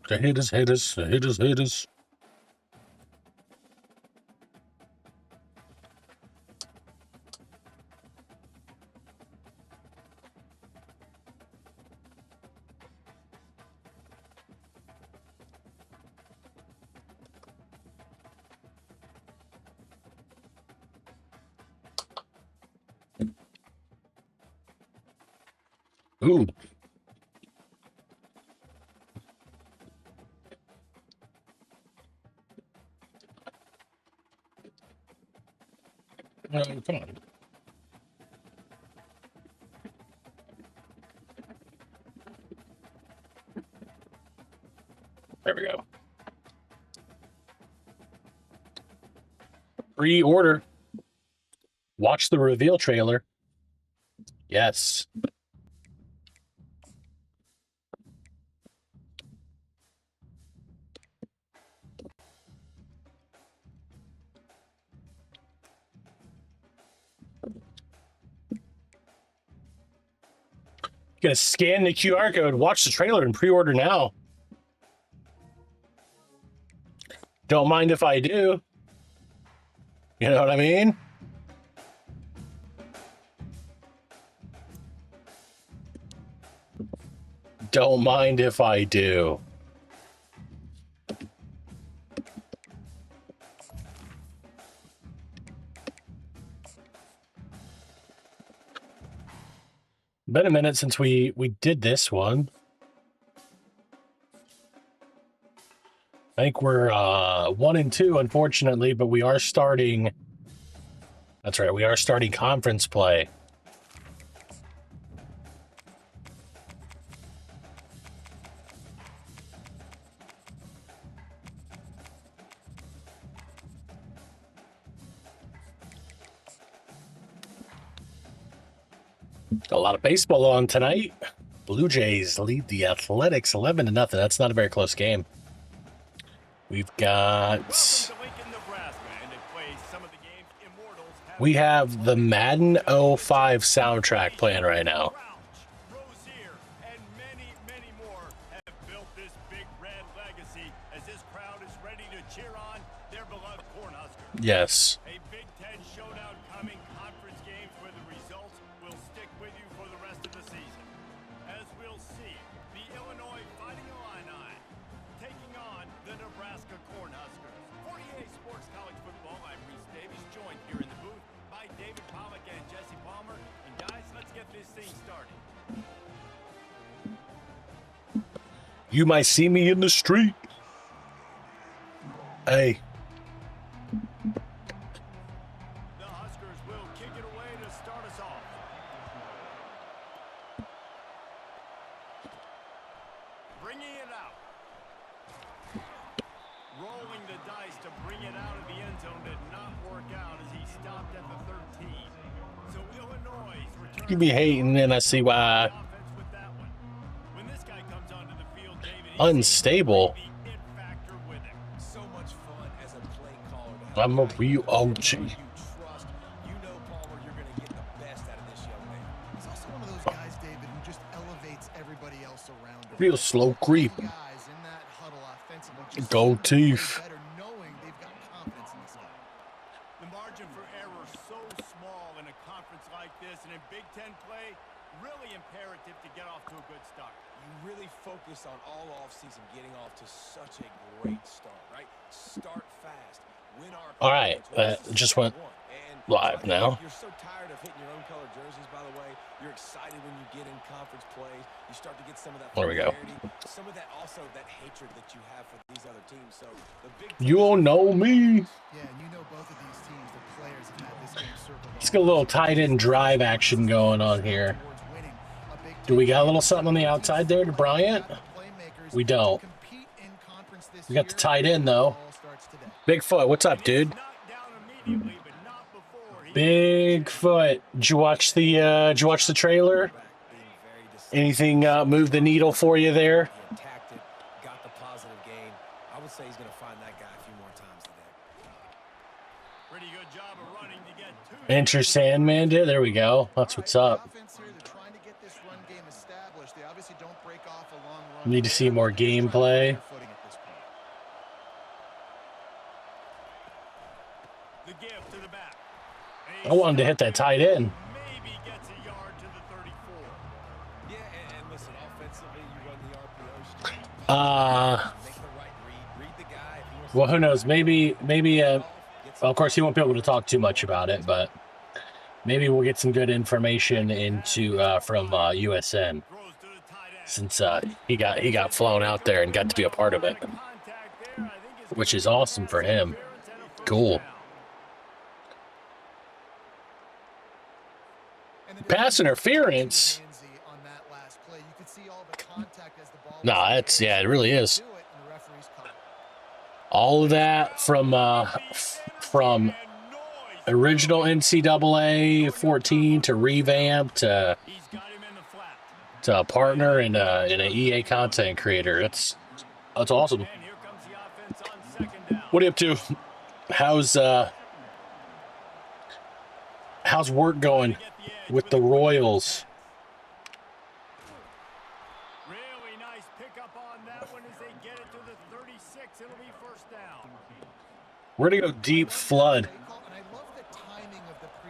The haters, haters, the haters, haters. Ooh. Come on. There we go. Pre-order. Watch the reveal trailer. Yes. Gonna scan the QR code, watch the trailer, and pre-order now. Don't mind if I do. You know what I mean? Don't mind if I do. Been a minute since we did this one. I think we're 1 and 2, unfortunately, but we are starting. That's right, we are starting conference play. A lot of baseball on tonight. Blue Jays lead the Athletics 11-0. That's not a very close game. We've got. We have the Madden 05 soundtrack playing right now. Yes. A Big Ten showdown coming, conference games where the results will stick with you for the rest of the season. As we'll see, the Illinois Fighting Illini taking on the Nebraska Cornhuskers. 48 Sports College Football, I'm Reese Davis, joined here in the booth by David Pollack and Jesse Palmer. And guys, let's get this thing started. You might see me in the street. Hey. The Huskers will kick it away to start us off. Bringing it out. Rolling the dice to bring it out of the end zone did not work out as he stopped at the 13. So Illinois returns. You be hating, and I see why. When this guy comes onto the field, David, Unstable. so much fun as a play caller. I'm a real OG. You trust, you know, Palmer, you're going to get the best out of this young man. He's also one of those guys, David, who just elevates everybody else around him. Real slow creep. Guys in that huddle offensively just Gold teeth. better knowing they've got confidence in this guy. The margin for error so small in a conference like this, and in Big Ten play, really imperative to get off to a good start. You really focus on all offseason getting off to such a great start, right? Start fast. Win our All right, just went live now. You're so tired of hitting your own color jerseys, by the way. You're excited when you get in conference play. You start to get some of that There we go. familiarity, some of that also that hatred that you have for these other teams. So the Big You all know me. Yeah, and you know both of these teams, the players have had this game circled. Let's get a little tight end drive action going on here. Do we got a little something on the outside there to Bryant? We don't. We got the tight end, though. Bigfoot, what's up, dude? Bigfoot. Did you watch the trailer? Anything move the needle for you there? He attacked it, got the positive gain. I would say he's going to find that guy a few more times today. Pretty good job of running to get to Enter Sandman, dude. There we go. That's what's up. run game established. They obviously don't break off a long run. Need to see more gameplay. The give to the back. I wanted to hit that tight end. Maybe gets a yard to the 34. Yeah, and listen, offensively, you run the RPO scheme. Make the right read the guy. If he wants Well, who knows? Maybe, well, of course, he won't be able to talk too much about it, but maybe we'll get some good information into from USN, Throws to the tight end. since he got flown out there and got to be a part of it, Contact there, I think it's which is awesome for him. Cool. Pass interference. Nah, that's, yeah, it really is. All of that from original NCAA 14 to revamp to He's got him in the flat. a partner and an EA content creator. That's awesome. And here comes the offense on second down. What are you up to? How's work going with the Royals? Really nice pickup on that one as they get it to the 36. It'll be first down. We're gonna go deep flood.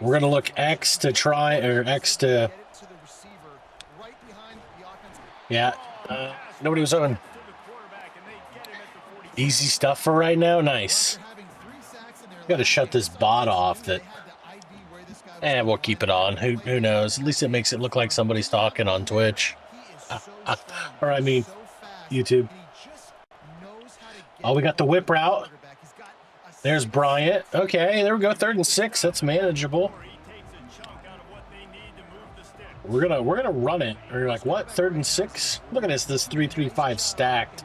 We're gonna look X to try, or X to, yeah. Nobody was on. To the quarterback, and they get him at the 40. Easy stuff for right now. Nice. Got to shut this bot off. That, we'll keep it on. Who knows? At least it makes it look like somebody's talking on Twitch, or I mean, YouTube. Oh, we got the whip route. There's Bryant. Okay, there we go. 3rd and 6. That's manageable. He takes a chunk out of what they need to move the stick. We're gonna run it. Or you're like, what? 3rd and 6? Look at this 3-3-5 stacked.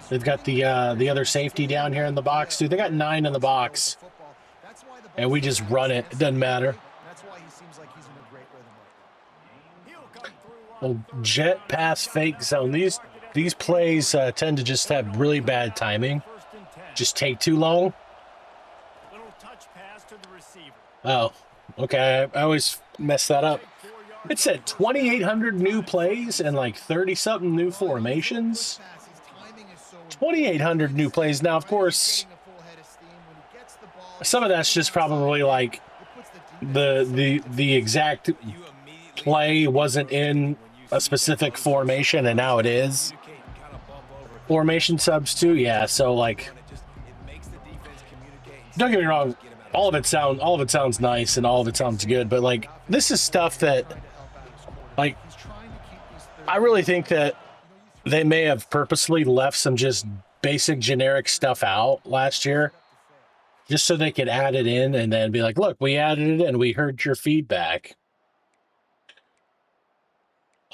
They've got the other safety down here in the box too. They got 9 in the box, and we just run it. It doesn't matter. That's why he seems like he's in a great rhythm right now. He'll come through on Well, jet pass fake zone. These plays tend to just have really bad timing. 1st and 10. Just take too long. Little touch pass to the receiver. Oh, okay. I always mess that up. It said 2,800 new plays and like 30-something new formations. 2,800 new plays. Now, of course, some of that's just probably like the exact play wasn't in a specific formation, and now it is. Formation subs too, yeah. So like, don't get me wrong, all of it sounds nice and all of it sounds good, but like, this is stuff that, like, I really think that they may have purposely left some just basic generic stuff out last year, just so they could add it in and then be like, look, we added it in, we heard your feedback.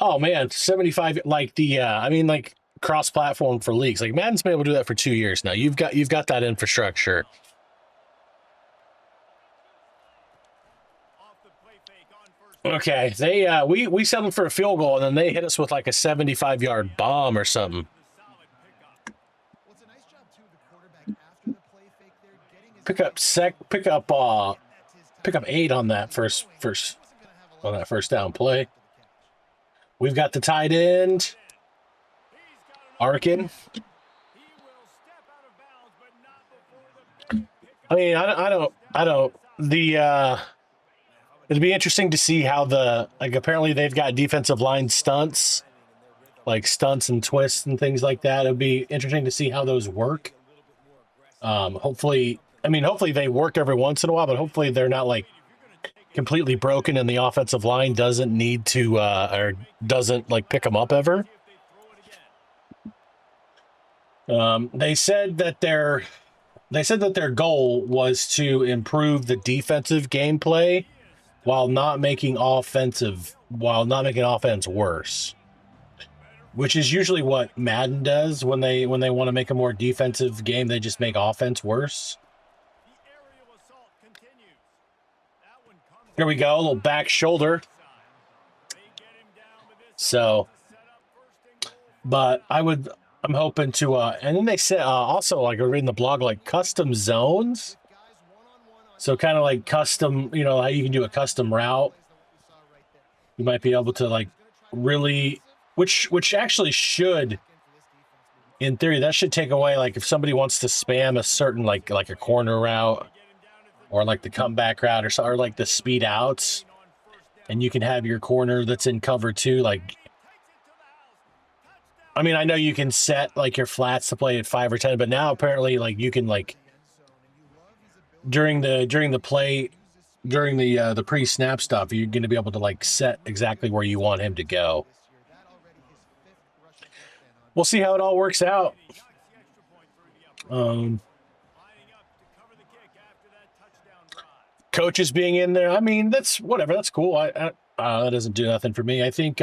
Oh man, 75, like the I mean, like, cross-platform for leagues. Like, Madden's been able to do that for 2 years now. You've got that infrastructure. Off the play fake on 1st. Okay, they we settled for a field goal, and then they hit us with like a 75-yard bomb or something. Solid pickup. Well, it's a nice job too of the quarterback after the play fake there, getting his Pick up 8 on that first down play. We've got the tight end, Arkin. He will step out of bounds, but not before the big pickup. I mean, I don't. It'd be interesting to see how apparently they've got defensive line stunts, like stunts and twists and things like that. It'd be interesting to see how those work. Hopefully they work every once in a while, but hopefully they're not like completely broken and the offensive line doesn't need to or doesn't like pick them up ever. They said that their goal was to improve the defensive gameplay while not making offense worse, which is usually what Madden does when they want to make a more defensive game. They just make offense worse. The aerial assault continues. That one comes Here we go, a little back shoulder. They get him down with this. So, Set up 1st and goal. but I'm hoping to, and then they said also, like, I read in the blog, like custom zones. So kind of like custom, how you can do a custom route. You might be able to like really, which actually should, in theory, that should take away, like, if somebody wants to spam a certain, like a corner route or like the comeback route or like the speed outs, and you can have your corner that's in cover too. Like, I mean, I know you can set like your flats to play at 5 or 10, but now apparently like you can like during the play during the pre-snap stuff, you're going to be able to like set exactly where you want him to go. We'll see how it all works out. Coaches being in there, I mean, that's whatever. That's cool. That doesn't do nothing for me. I think,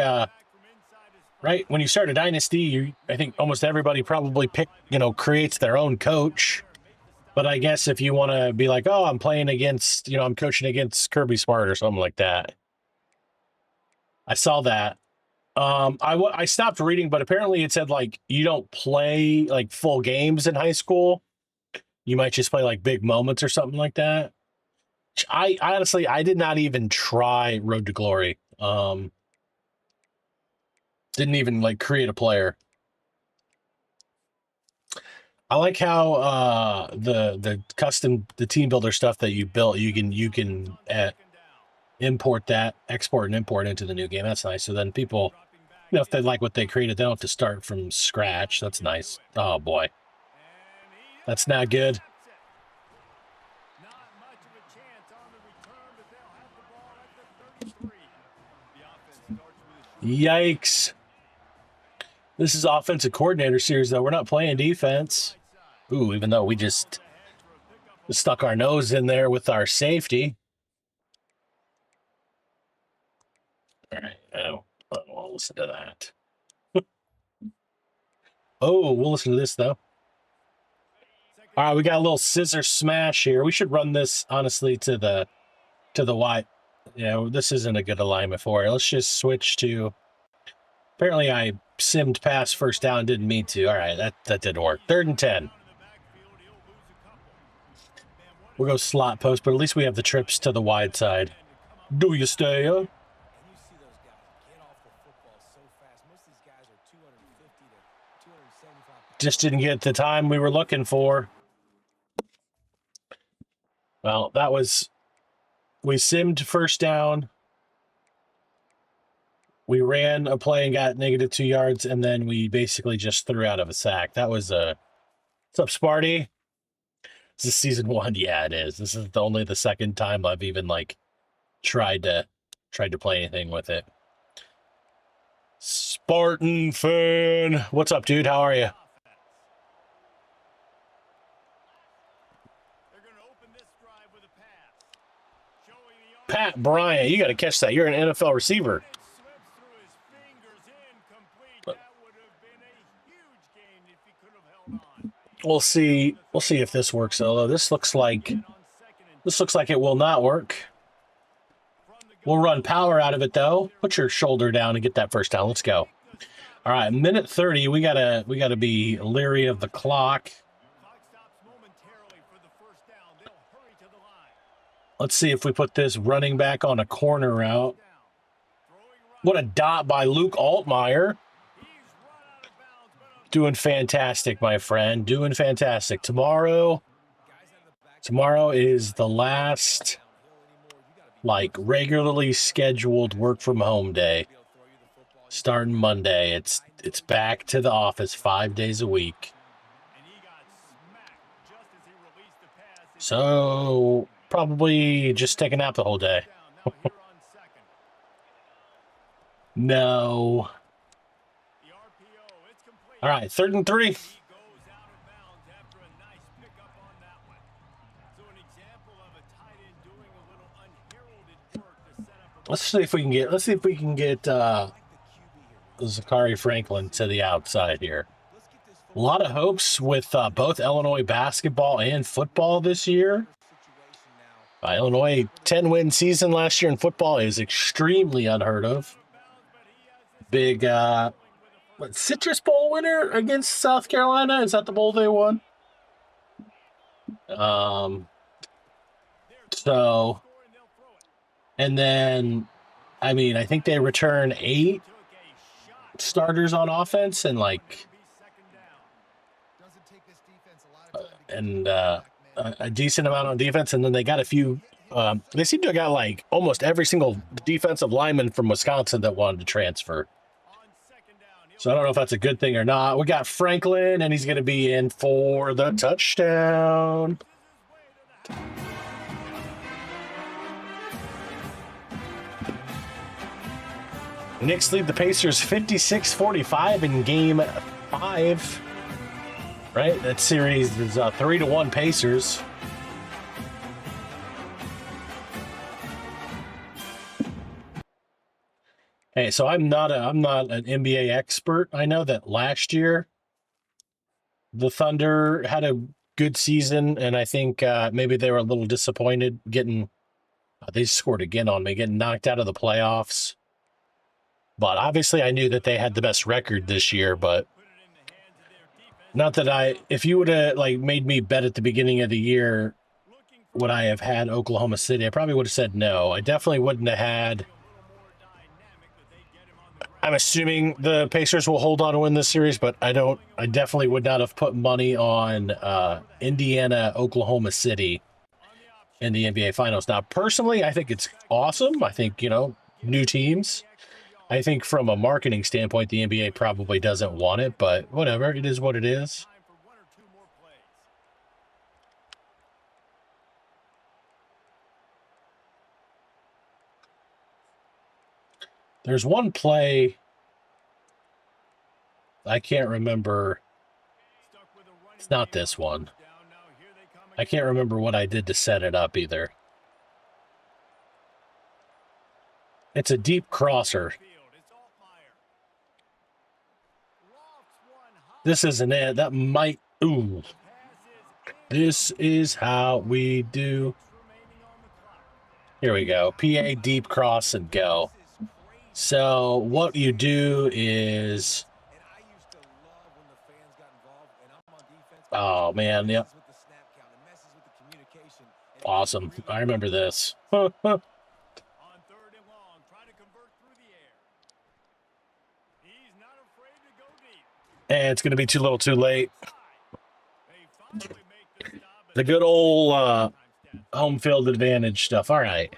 right, when you start a dynasty, I think almost everybody probably creates their own coach. But I guess if you want to be like, oh, I'm playing against, I'm coaching against Kirby Smart or something like that. I saw that. I stopped reading, but apparently it said like you don't play like full games in high school. You might just play like big moments or something like that. I honestly, I did not even try Road to Glory. Didn't even like create a player. I like how the team builder stuff that you built, you can import that, export and import into the new game. That's nice. So then people, if they like what they created, they don't have to start from scratch. That's nice. Oh boy, that's not good. Yikes. This is offensive coordinator series, though. We're not playing defense. Ooh, even though we just stuck our nose in there with our safety. All right. Oh, we'll listen to that. Oh, we'll listen to this, though. All right, we got a little scissor smash here. We should run this, honestly, to the wide. Yeah, this isn't a good alignment for it. Let's just switch to... Apparently, I simmed past first down, didn't mean to. All right, that didn't work. 3rd and 10. We'll go slot post, but at least we have the trips to the wide side. Do you stay up? Just didn't get the time we were looking for. Well, that was... We simmed first down. We ran a play and got -2 yards, and then we basically just threw out of a sack. That was a... What's up, Sparty? Is this season 1? Yeah, it is. This is only the second time I've even, like, tried to play anything with it. Spartan fan. What's up, dude? How are you? Pat Bryant, you got to catch that. You're an NFL receiver. We'll see. We'll see if this works. Although this looks like it will not work. We'll run power out of it though. Put your shoulder down and get that first down. Let's go. All right, minute 30. We gotta be leery of the clock. Let's see if we put this running back on a corner route. What a dot by Luke Altmaier. Doing fantastic, my friend. Doing fantastic. Tomorrow is the last, like, regularly scheduled work from home day. Starting Monday. It's back to the office 5 days a week. So... probably just take a nap the whole day. No. All right, 3rd and 3. Let's see if we can get Zachary Franklin to the outside here. A lot of hopes with both Illinois basketball and football this year. Illinois 10-win season last year in football is extremely unheard of. Big Citrus Bowl winner against South Carolina. Is that the bowl they won? So, and then, I mean, I think they return 8 starters on offense and like Doesn't take this defense a lot of time to get a decent amount on defense, and then they got a few. They seem to have got like almost every single defensive lineman from Wisconsin that wanted to transfer. So I don't know if that's a good thing or not. We got Franklin, and he's going to be in for the touchdown. Knicks lead the Pacers 56-45 in Game 5. Right? That series is 3-1 Pacers. Hey, so I'm not an NBA expert. I know that last year the Thunder had a good season, and I think maybe they were a little disappointed getting they scored again on me, getting knocked out of the playoffs. But obviously I knew that they had the best record this year, but not that if you would have like made me bet at the beginning of the year, would I have had Oklahoma City? I probably would have said no. I definitely wouldn't have had. I'm assuming the Pacers will hold on to win this series, but I definitely would not have put money on Indiana, Oklahoma City in the NBA Finals. Now, personally, I think it's awesome. I think, new teams. I think from a marketing standpoint, the NBA probably doesn't want it, but whatever. It is what it is. There's one play I can't remember. It's not this one. I can't remember what I did to set it up either. It's a deep crosser. This isn't it. That might... Ooh. This is how we do. Here we go. PA deep cross and go. So what you do is... Oh, man. Yep. Awesome. I remember this. And it's going to be too little too late. The good old home field advantage stuff. All right.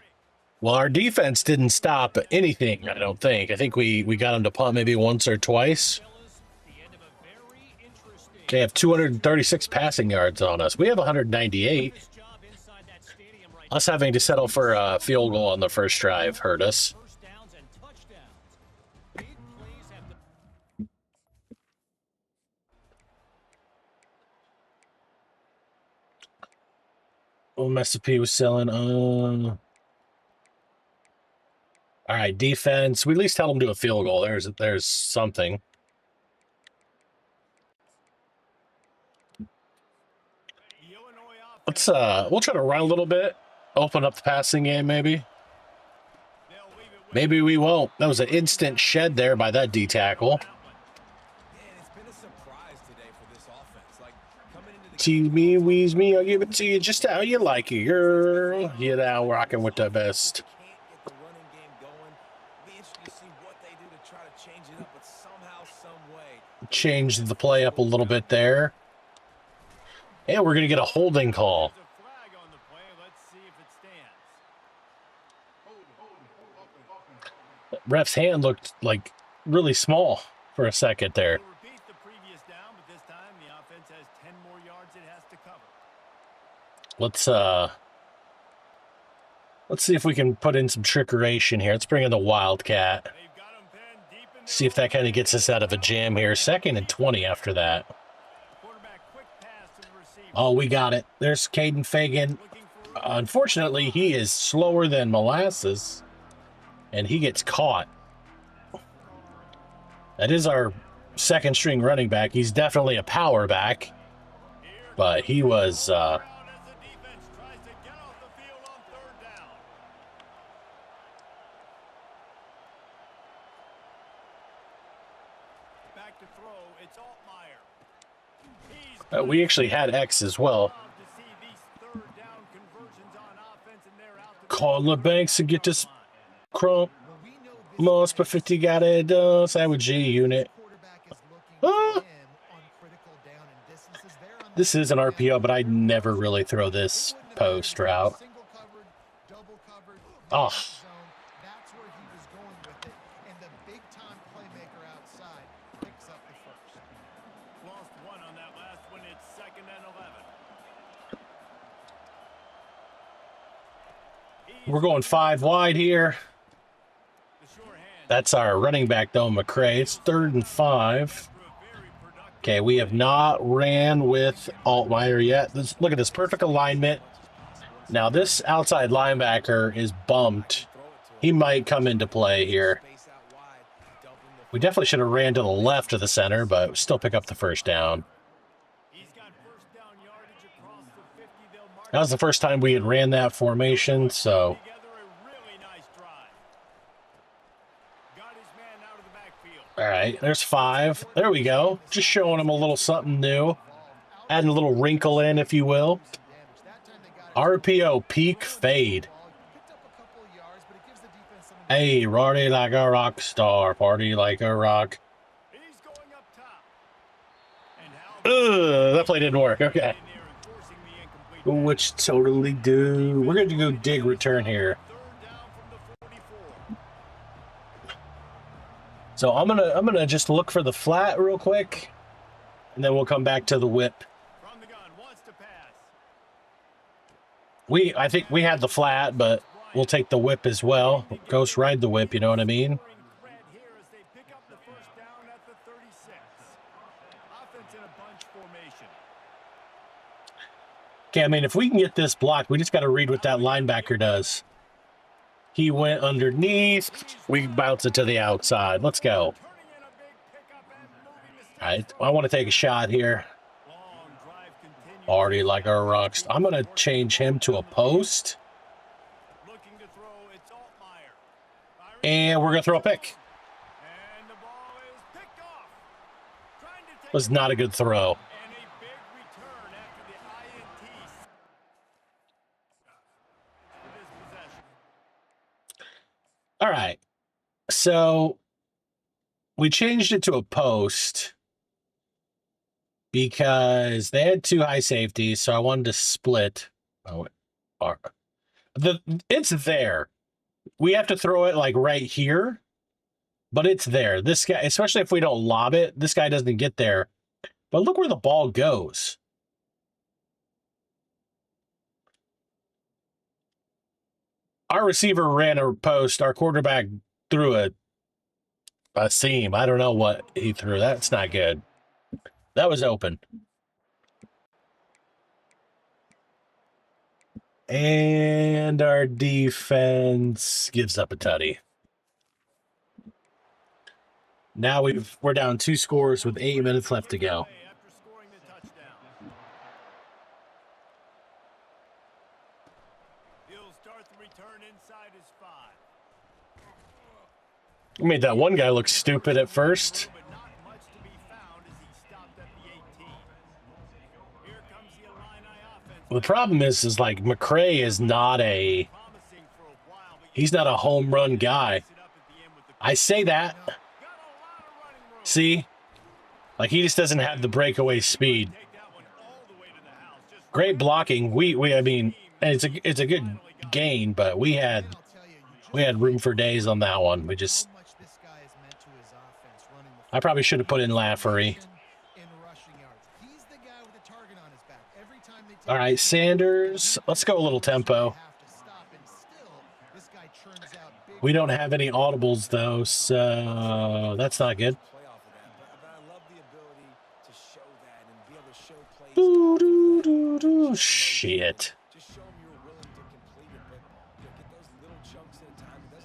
Well, our defense didn't stop anything, I don't think. I think we got them to punt maybe once or twice. They have 236 passing yards on us. We have 198. Us having to settle for a field goal on the first drive hurt us. Oh, Master P was selling. All right, defense. We at least held them to a field goal. There's something. We'll try to run a little bit. Open up the passing game, maybe. Maybe we won't. That was an instant shed there by that D tackle. Tease me, wheeze me, I'll give it to you just how you like it, girl. You're now rocking with the best. Change the play up a little bit there. And we're going to get a holding call. Ref's hand looked like really small for a second there. Let's see if we can put in some trickeration here. Let's bring in the Wildcat. See if that kind of gets us out of a jam here. 2nd and 20 after that. Oh, we got it. There's Caden Fagan. Unfortunately, he is slower than molasses, and he gets caught. That is our second string running back. He's definitely a power back, but he was... we actually had X as well. Call the banks to get this crump. Most per 50 got it. Sandwich G unit. This is an RPO, but I'd never really throw this post route. Oh. That's where he was going with it, and the big-time playmaker outside picks up the first. Lost one on that last one. It's 2nd and 11. We're going 5 wide here. That's our running back, though, McCray. It's 3rd and 5. Okay, we have not ran with Altmaier yet. Look at this perfect alignment. Now, this outside linebacker is bumped. He might come into play here. We definitely should have ran to the left of the center, but still pick up the first down. That was the first time we had ran that formation, so... All right, there's 5. There we go. Just showing him a little something new. Adding a little wrinkle in, if you will. RPO, peak, fade. Hey, party like a rock star. Party like a rock. Ugh, that play didn't work. Okay. Which totally do. We're going to go dig return here. So I'm gonna just look for the flat real quick, and then we'll come back to the whip. I think we had the flat, but we'll take the whip as well. Ghost ride the whip, you know what I mean? Okay, I mean, if we can get this blocked, we just got to read what that linebacker does. He went underneath. We bounce it to the outside. Let's go. All right, I want to take a shot here. Already like our rocks. I'm going to change him to a post. And we're going to throw a pick. Was not a good throw. All right, so we changed it to a post because they had 2 high safeties, so I wanted to split. Oh, it's there. We have to throw it like right here, but it's there. This guy, especially if we don't lob it, this guy doesn't get there. But look where the ball goes. Our receiver ran a post. Our quarterback threw a seam. I don't know what he threw. That's not good. That was open. And our defense gives up a tutty. Now we're down 2 scores with 8 minutes left to go. I made that one guy look stupid at first. The problem is like McCray is not he's not a home run guy. I say that. See? Like he just doesn't have the breakaway speed. Great blocking. I mean, it's a good gain, but we had room for days on that one. I probably should have put in Lafferty. All right, Sanders. Let's go a little tempo. We don't have any audibles, though, so that's not good. Shit.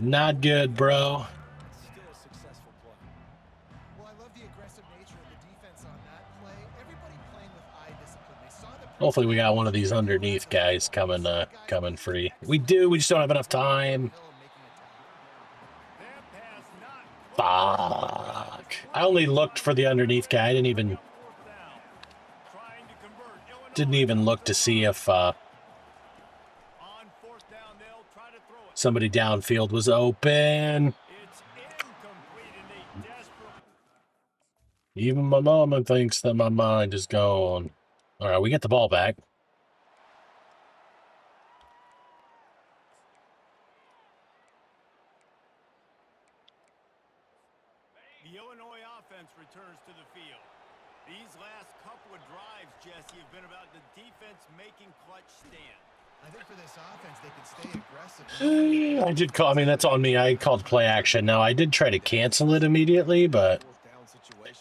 Not good, bro. Hopefully we got one of these underneath guys coming free. We do. We just don't have enough time. Fuck. I only looked for the underneath guy. I didn't even look to see if somebody downfield was open. Even my mama thinks that my mind is gone. All right, we get the ball back. The Illinois offense returns to the field. These last couple of drives, Jesse, have been about the defense making clutch stand. I think for this offense, they can stay aggressive. I did call. I mean, that's on me. I called play action. Now I did try to cancel it immediately, but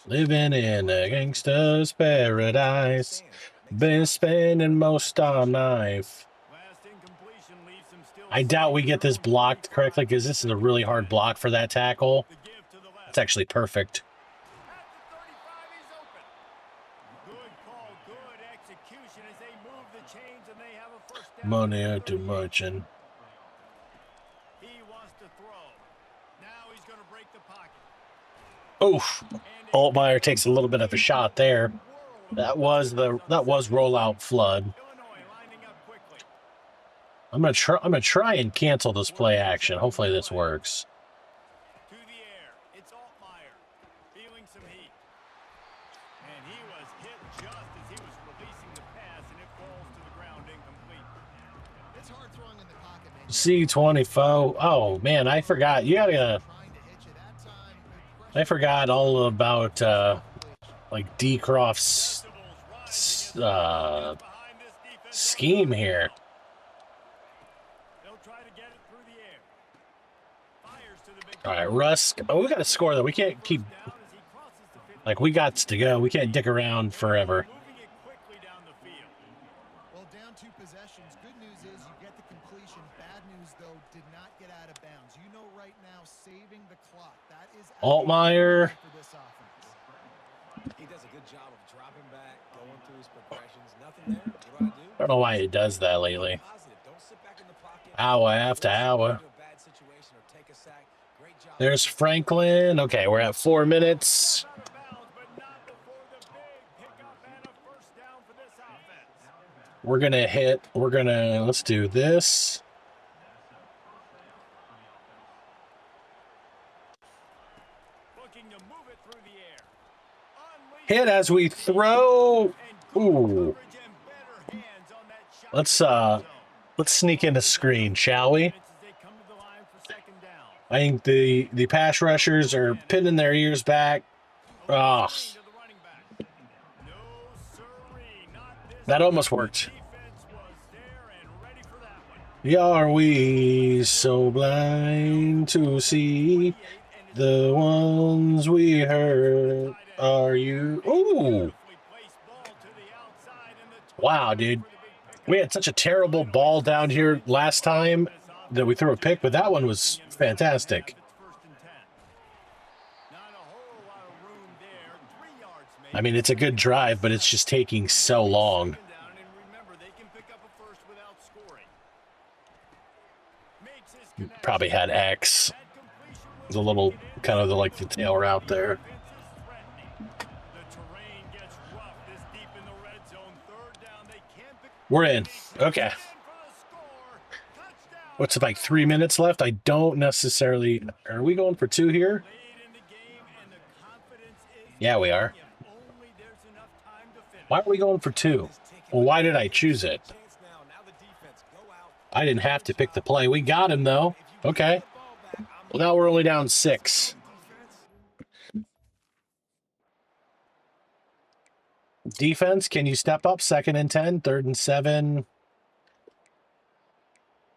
living in a gangster's paradise, been spending most all night. Last incompletion leaves him still. I doubt we get this blocked correctly because this is a really hard block for that tackle. The give to the left. It's actually perfect. At the 35, he's open. Good call, good execution as they move the chains and they have a first down. Money out too much, and He wants to throw. Now he's going to break the pocket. oof. Altmaier takes a little bit of a shot there. That was rollout flood. Illinois lining up quickly. I'm gonna try and cancel this play action. Hopefully this works. To the air. It's Altmaier. Feeling some heat. And he was hit just as he was releasing the pass, and it falls to the ground incomplete. It's hard throwing in the pocket, man. C24. Oh man, I forgot. You gotta. Trying to hit you that time. Good pressure. I forgot all about like D. Croft's Behind this defense. scheme here. They'll try to get it through the air. Fires to the big All right, Russ. Oh, we gotta score though. We can't keep down as he crosses the 50. like we got to go. We can't dick around forever. Moving it quickly down the field. Well, down 2 possessions. Good news is you get the completion. Bad news, though, did not get out of bounds. You know right now, saving the clock. That is Altmaier. for this offense. He does a good job of dropping back, going through his progressions. Nothing there. What do? I don't know why he does that lately. Positive. Don't sit back in the pocket. Hour after hour. Into a bad situation or take a sack. Great job. There's Franklin. Okay, we're at 4 minutes. Out of bounds, but not before the big pickup and a first down for this offense. Let's do this. Looking to move it through the air. Unleash Hit as we throw. and good Ooh. coverage and better hands on that shot. Let's sneak in a screen, shall we? As they come to the line for second down. I think the pass rushers are pinning their ears back. Ah, To the running back. No siree, not this that almost worked. defense was there and ready for that one. Are we so blind to see the ones we hurt? Are you? Ooh, Placed ball to the outside and the wow, dude. We had such a terrible ball down here last time that we threw a pick, but that one was fantastic. It's first and 10. Not a whole lot of room there. 3 yards maybe. I mean, it's a good drive, but it's just taking so long. Second down, and remember, they can pick up a first without scoring. Makes his connection. Probably had X. That completion It was a little kind of like the tail route there. Vince is threatening. The terrain gets rough this deep in the red zone. Third down, they can't pick We're in. Okay. for the score. Touchdown. What's it, like 3 minutes left? I don't necessarily. Are we going for 2 here? Late in the game, and the confidence is Yeah, we are. if only there's enough time to finish. Why are we going for 2? Well, why did I choose it? Chance now. Now the defense go out. I didn't have to pick the play. We got him, though. Okay. Ball back. Well, now we're only down 6. Defense, can you step up? 2nd and 10, 3rd and 7.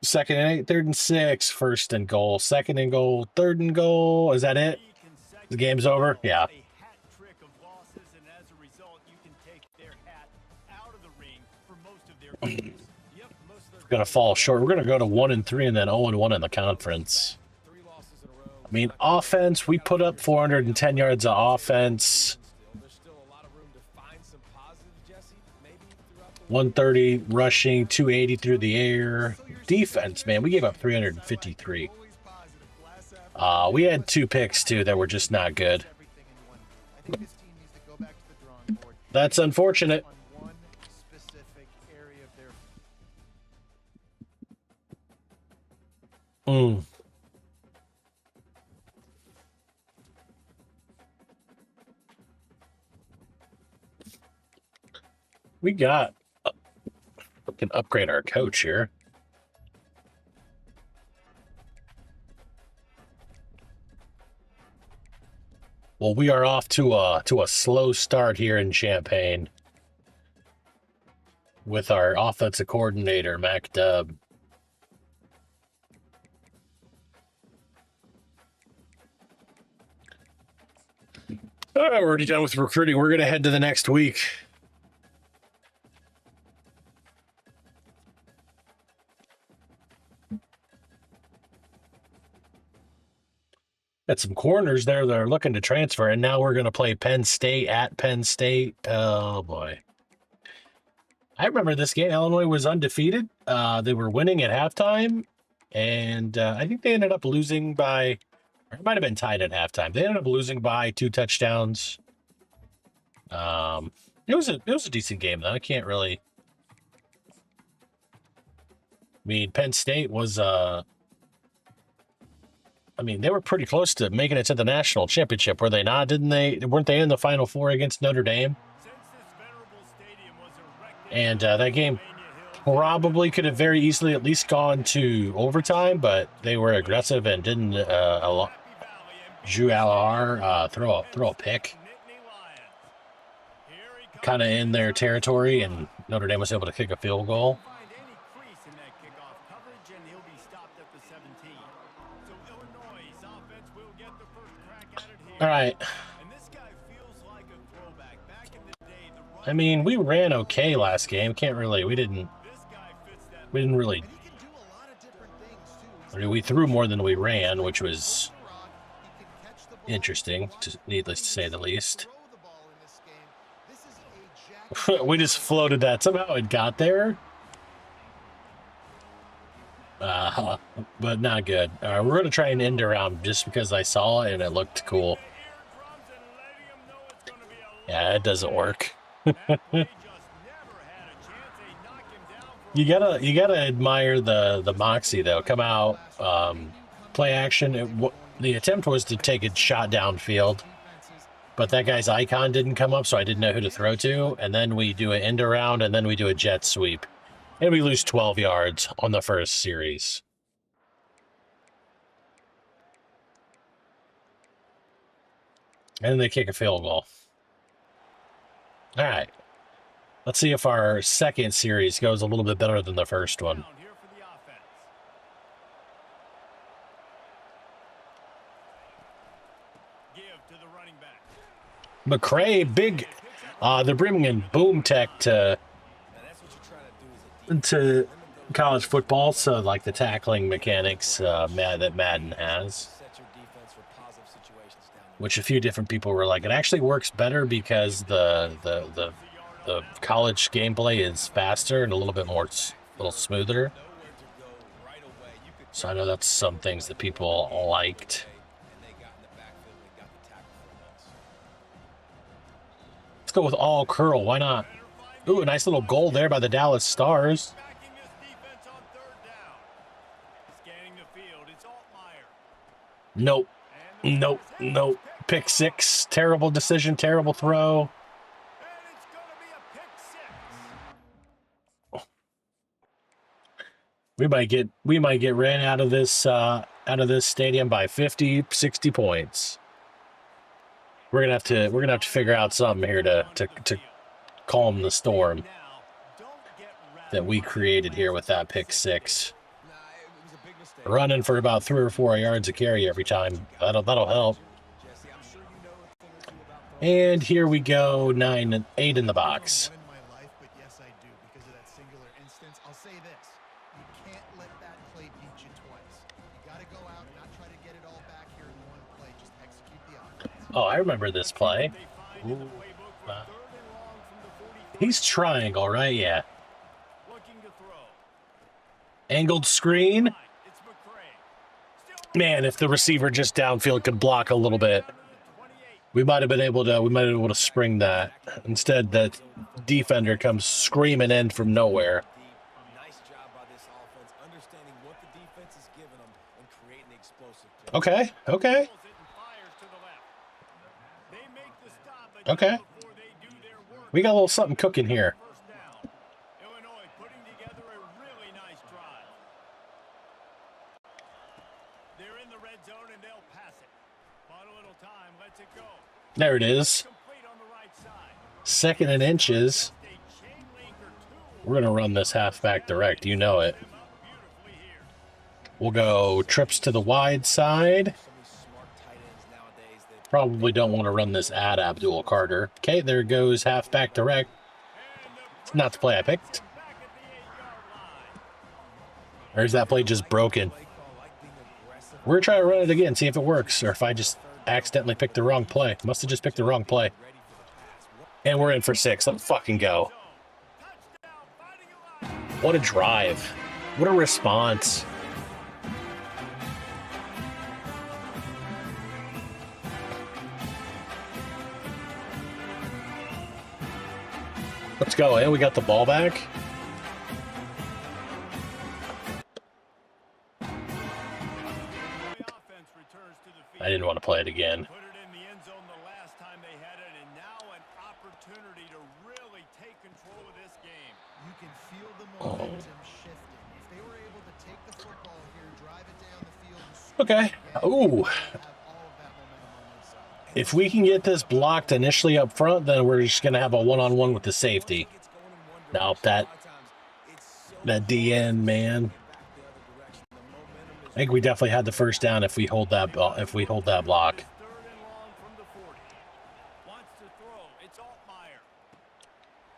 2nd and 8, 3rd and 6. 1st and goal. 2nd and goal. 3rd and goal. Is that it? The game's over? Yeah. A hat trick of losses, and as a result, you can take their hat out of the ring for most of their games. Yep, most of their We're going to fall short. We're going to go to 1 and 3 and then 0 and 1 in the conference. 3 losses in a row. I mean, offense, we put up 410 yards of offense. There's still a lot of room to find some positives, Jesse. Maybe throughout the 130 rushing, 280 through the air. Defense, man, we gave up 353. We had 2 picks, too, that were just not good. Everything in one. I think this team needs to go back to the drawing board. That's unfortunate. On one specific area of their Mm. We can upgrade our coach here. Well, we are off to a slow start here in Champaign with our offensive coordinator, Mac Dubb. All right, we're already done with recruiting. We're going to head to the next week. Got some corners there that are looking to transfer, and now we're going to play Penn State at Penn State. Oh, boy. I remember this game. Illinois was undefeated. They were winning at halftime, and I think they ended up losing by, or it might have been tied at halftime. They ended up losing by 2 touchdowns. It was a decent game, though. I can't really... I mean, Penn State was... I mean, they were pretty close to making it to the national championship, were they not? Didn't they? Weren't they in the Final Four against Notre Dame? And that game probably could have very easily at least gone to overtime, but they were aggressive and didn't Drew Allar throw a pick kind of in their territory, and Notre Dame was able to kick a field goal. All right. I mean, we ran okay last game. We didn't really. I mean, we threw more than we ran, which was interesting, needless to say the least. We just floated that. Somehow it got there. But not good. All right, we're going to try an end around just because I saw it and it looked cool. Yeah, it doesn't work. You gotta admire the moxie though. Come out, play action. The attempt was to take a shot downfield, but that guy's icon didn't come up, so I didn't know who to throw to. And then we do an end around, and then we do a jet sweep, and we lose 12 yards on the first series. And then they kick a field goal. All right. Let's see if our second series goes a little bit better than the first one. McCray, big. They're bringing in Boom Tech to college football, so like the tackling mechanics that Madden has. Which a few different people were like, it actually works better because the college gameplay is faster and a little bit more, a little smoother. So I know that's some things that people liked. Let's go with all curl. Why not? Ooh, a nice little goal there by the Dallas Stars. Nope. Nope. Nope. Pick 6. Terrible decision. Terrible throw. We might get ran out of this stadium by 50, 60 points. We're gonna have to figure out something here to calm the storm that we created here with that pick 6. Running for about 3 or 4 yards a carry every time. That'll help. And here we go, 9 and 8 in the box. Oh, I remember this play. Ooh. He's triangle, right? Yeah. Angled screen. Man, if the receiver just downfield could block a little bit, we might have been able to spring that. Instead, that defender comes screaming in from nowhere. Okay. We got a little something cooking here. There it is. Complete on the right side. 2nd and inches. A chain link or two. We're going to run this halfback direct. You know it. Them up beautifully here. We'll go trips to the wide side. So many smart tight ends nowadays that Probably don't want to run this at Abdul Carter. Okay, there goes halfback direct. Not the play I picked. Back at the 8-yard line. Or is that play just broken? play call like being aggressive. We're going to try to run it again, see if it works, or if I just accidentally picked the wrong play. Must have just picked the wrong play. Ready for the pass. And we're in for 6. Let's fucking go. Touchdown, Fighting Illini. What a drive. What a response. Let's go. And we got the ball back. The offense returns to the field. I didn't want to play it again. Put it in the end zone the last time they had it, and now an opportunity to really take control of this game. You can feel the momentum shifting. If they were able to take the football here, drive it down the field, and score Okay. again, Ooh. they have all of that momentum on their side. If we can get this blocked initially up front, then we're just going to have a one-on-one with the safety. It's going in one No, direction. that A lot of times it's so that DN, man. back the other direction. The momentum is I think we definitely had the first down if we hold that if we hold that block. It's 3rd and long from the 40. Wants to throw. It's Altmaier.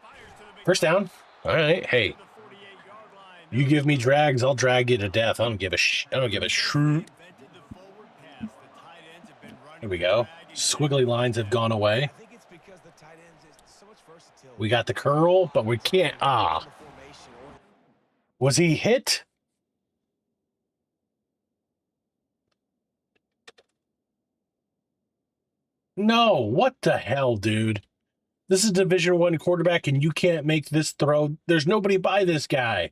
Fires to the big First down. All right. Hey, to the 48-yard line. you give me drags, I'll drag you to death. I don't give a I don't give a shroot. Invented the forward pass. The tight ends have been running Here we go. the drag. Squiggly lines have gone away. I think it's because the tight ends is so much versatility. We got the curl, but we can't. Ah, The formation or was he hit? No. What the hell, dude? This is Division I quarterback, and you can't make this throw. There's nobody by this guy.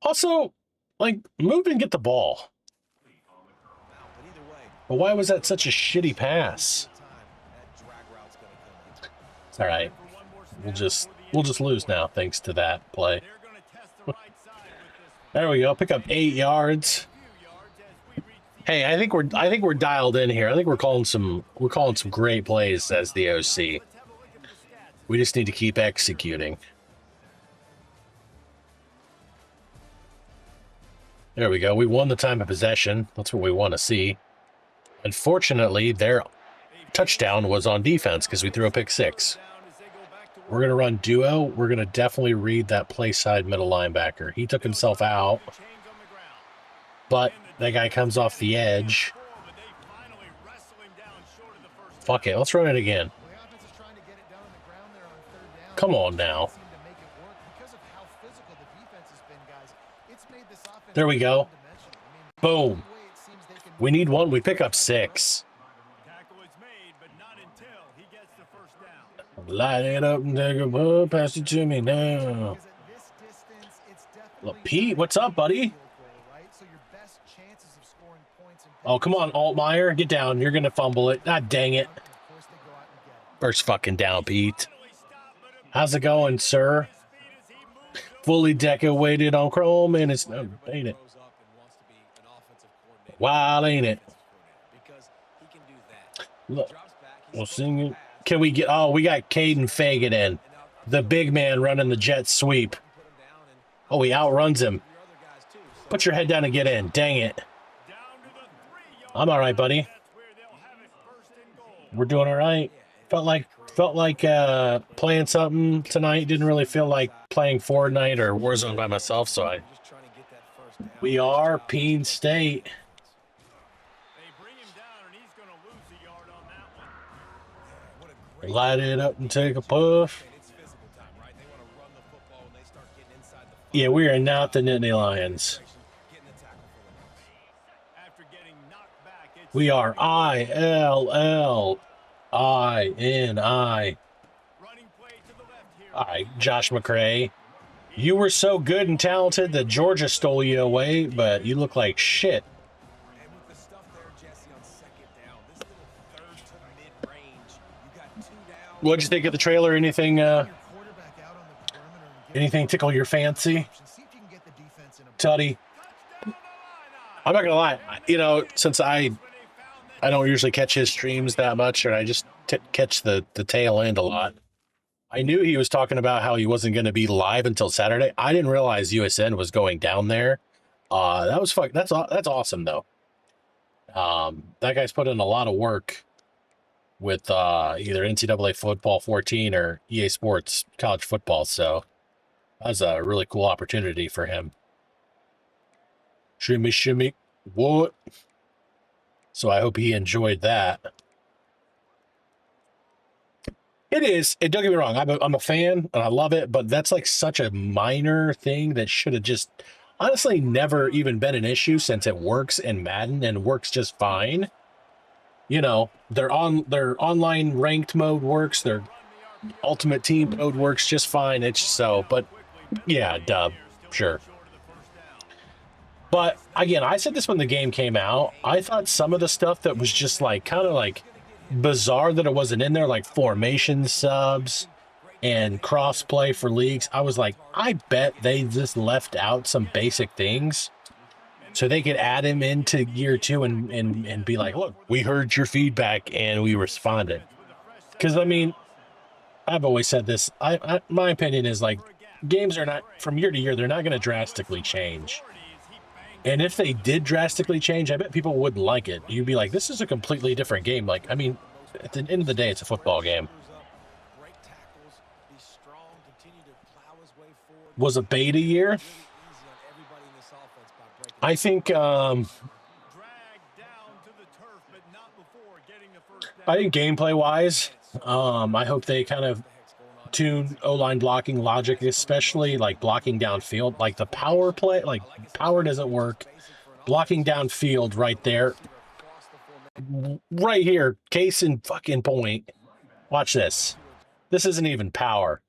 Also, like, move and get the ball. but either way, But why was that such a shitty pass? time that drag route's going to come in. It's all right. For one more We'll just lose now thanks to that play. They're going to test the right side with this There we go. Pick up 8 yards. few yards as we reach the Hey, I think we're dialed in here. I think we're calling some great plays as the OC. Let's have a look at the stats. We just need to keep executing. There we go. We won the time of possession. That's what we want to see. Unfortunately, their touchdown was on defense because we threw a pick 6. Down as they go back to work. We're going to run duo. We're going to definitely read that play side middle linebacker. He took himself out, Chains on the ground. but that guy comes off the edge. But they finally wrestle him down short of the first. Fuck it. Let's run it again. Well, the offense is trying to get it down on the ground there on 3rd down. Come on now. Seem to make it work because of how physical the defense has been, guys. It's made this offense There we go. one-dimensional. I mean, Boom. the way it seems they can We need one. We pick up 6. Tackle is made, but not until he gets the first down. Light it up and take a ball. Pass it to me now. Because at this distance, it's definitely Look, Pete, what's up, buddy? field goal, right? So your best chances of scoring points and Oh, come on, Altmaier. Get down. You're going to fumble it. God dang it. of course they go out and get it. First fucking down, Pete. How's it going, sir? Fully decorated on chrome, and it's... Oh, ain't it? Grows up and wants to be an offensive coordinator. Wild, ain't it? Because he can do that. Look, Drops back, he's we'll still sing it. pass. Can we get... Oh, we got Caden Fagan in. The big man running the jet sweep. Put him down and Oh, he outruns him. your other guys too. So Put your head down and get in. Dang it. Down to the 3-yard. I'm all right, buddy. That's where they'll have it first and goal. We're doing all right. Felt like playing something tonight. Didn't really feel like playing Fortnite or Warzone by myself, so I... just trying to get that first down. We are Peen State. They bring him down, and he's going to lose a yard on that one. What a great Light it up and take a puff. and it's physical time, right? They want to run the football when they start getting inside the Yeah, we are not the Nittany Lions. getting the tackle for the loss. After getting knocked back, it's We are ILL. INI. running play to the left here. All right, Josh McRae. You were so good and talented that Georgia stole you away, but you look like shit. And with the stuff there, Jesse, on 2nd down, this little 3rd to mid-range, you got 2 down. What'd you think of the trailer? Anything Your quarterback out on the perimeter and get anything tickle your fancy? options. See if you can get the defense in a Tutty. I'm not gonna lie. You know, since I I don't usually catch his streams that much, or I just catch the tail end a lot. I knew he was talking about how he wasn't going to be live until Saturday. I didn't realize USN was going down there. That was fuck. That's awesome though. That guy's put in a lot of work with either NCAA football 14 or EA Sports college football. So that's a really cool opportunity for him. Shimmy, shimmy, what? So I hope he enjoyed that. It is. And don't get me wrong. I'm a fan and I love it, but that's like such a minor thing that should have just honestly never even been an issue since it works in Madden and works just fine. You know, their online ranked mode works, their ultimate team mode works just fine. It's so, but yeah, dub, sure. But again, I said this when the game came out. I thought some of the stuff that was just like kind of like bizarre that it wasn't in there, like formation subs and crossplay for leagues. I was like, I bet they just left out some basic things so they could add him into year 2 and be like, look, we heard your feedback and we responded. Because I mean, I've always said this. My opinion is like games are not from year to year. They're not going to drastically change. And if they did drastically change, I bet people wouldn't like it. You'd be like, this is a completely different game. Like, I mean, at the end of the day, it's a football game. Was a beta year? I think gameplay-wise, I hope they kind of tune O-line blocking logic, especially like blocking downfield, like the power play, like power doesn't work. Blocking downfield right there, right here, case in fucking point. Watch this. This isn't even power.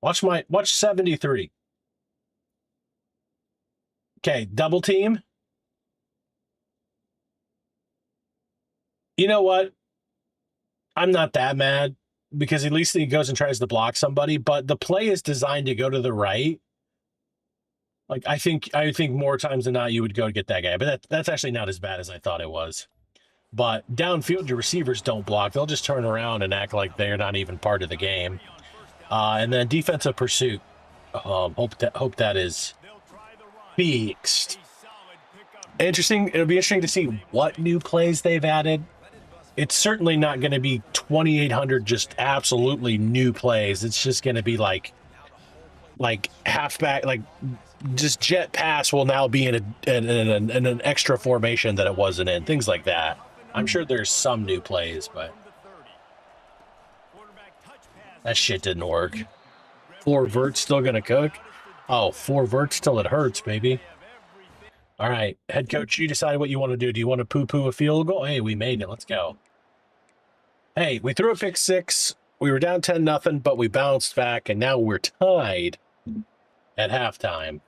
Watch 73. Okay, double team. You know what? I'm not that mad because at least he goes and tries to block somebody, but the play is designed to go to the right. Like I think more times than not you would go to get that guy, but that's actually not as bad as I thought it was. But downfield, your receivers don't block; they'll just turn around and act like they're not even part of the game. And then defensive pursuit. Hope that is fixed. Interesting. It'll be interesting to see what new plays they've added. It's certainly not going to be 2,800 just absolutely new plays. It's just going to be like halfback, like just jet pass will now be in an extra formation that it wasn't in. Things like that. I'm sure there's some new plays, but that shit didn't work. 4 verts still going to cook? Oh, 4 verts till it hurts, baby. All right, head coach, you decide what you want to do. Do you want to poo-poo a field goal? Hey, we made it. Let's go. Hey, we threw a pick 6. We were down 10-0, but we bounced back, and now we're tied at halftime.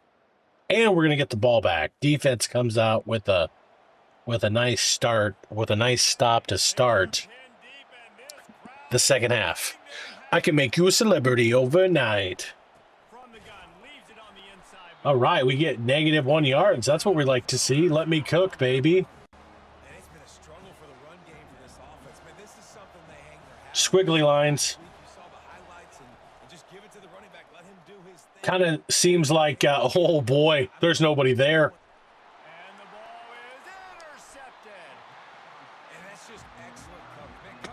And we're going to get the ball back. Defense comes out with a nice start, with a nice stop to start the second half. I can make you a celebrity overnight. All right, we get -1 yards. That's what we like to see. Let me cook, baby. Squiggly lines. Kind of seems like, oh boy, there's nobody there.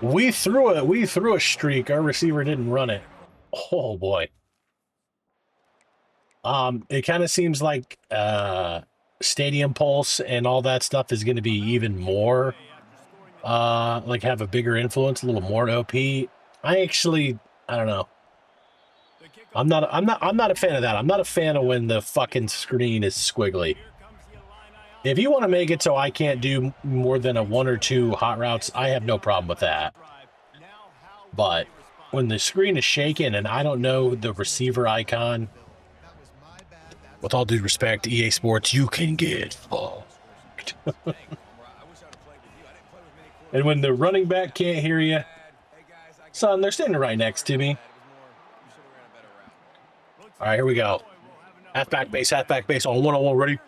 We threw a streak. Our receiver didn't run it. Oh boy. It kind of seems like Stadium Pulse and all that stuff is going to be even more like have a bigger influence, a little more OP. I don't know. I'm not a fan of that. I'm not a fan of when the fucking screen is squiggly. If you want to make it so I can't do more than a 1 or 2 hot routes, I have no problem with that. But when the screen is shaking and I don't know the receiver icon, with all due respect, EA Sports, you can get fucked. And when the running back can't hear you, son, they're standing right next to me. All right, here we go. Halfback base on 1-on-1, ready?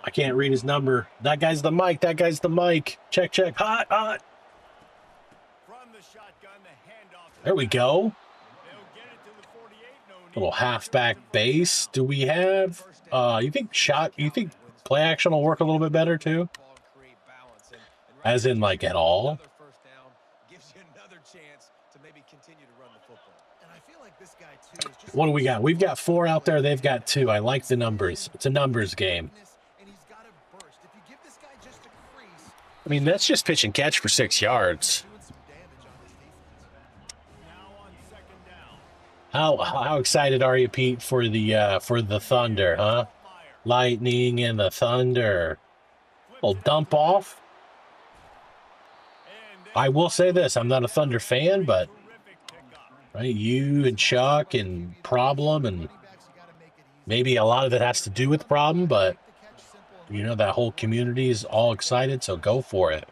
I can't read his number. That guy's the mic. That guy's the mic. Check, check. Hot, hot. There we go. Little halfback base. Do we have? You think play action will work a little bit better too? As in, like, at all? What do we got? We've got 4 out there. They've got 2. I like the numbers. It's a numbers game. I mean, that's just pitch and catch for 6 yards. How excited are you, Pete, for the Thunder, huh? Lightning and the Thunder. Little dump off. I will say this: I'm not a Thunder fan, but right, you and Chuck and Problem, and maybe a lot of it has to do with Problem, but you know that whole community is all excited, so go for it.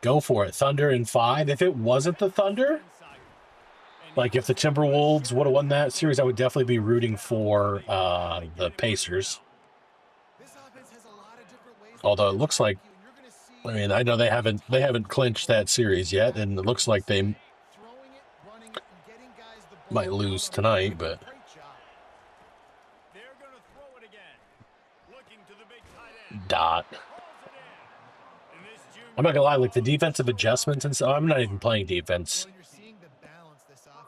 Go for it. Thunder in 5. If it wasn't the Thunder, like if the Timberwolves would have won that series, I would definitely be rooting for the Pacers. Although it looks like, I mean, I know they haven't clinched that series yet, and it looks like they might lose tonight, but dot. I'm not gonna lie, like the defensive adjustments and stuff. I'm not even playing defense.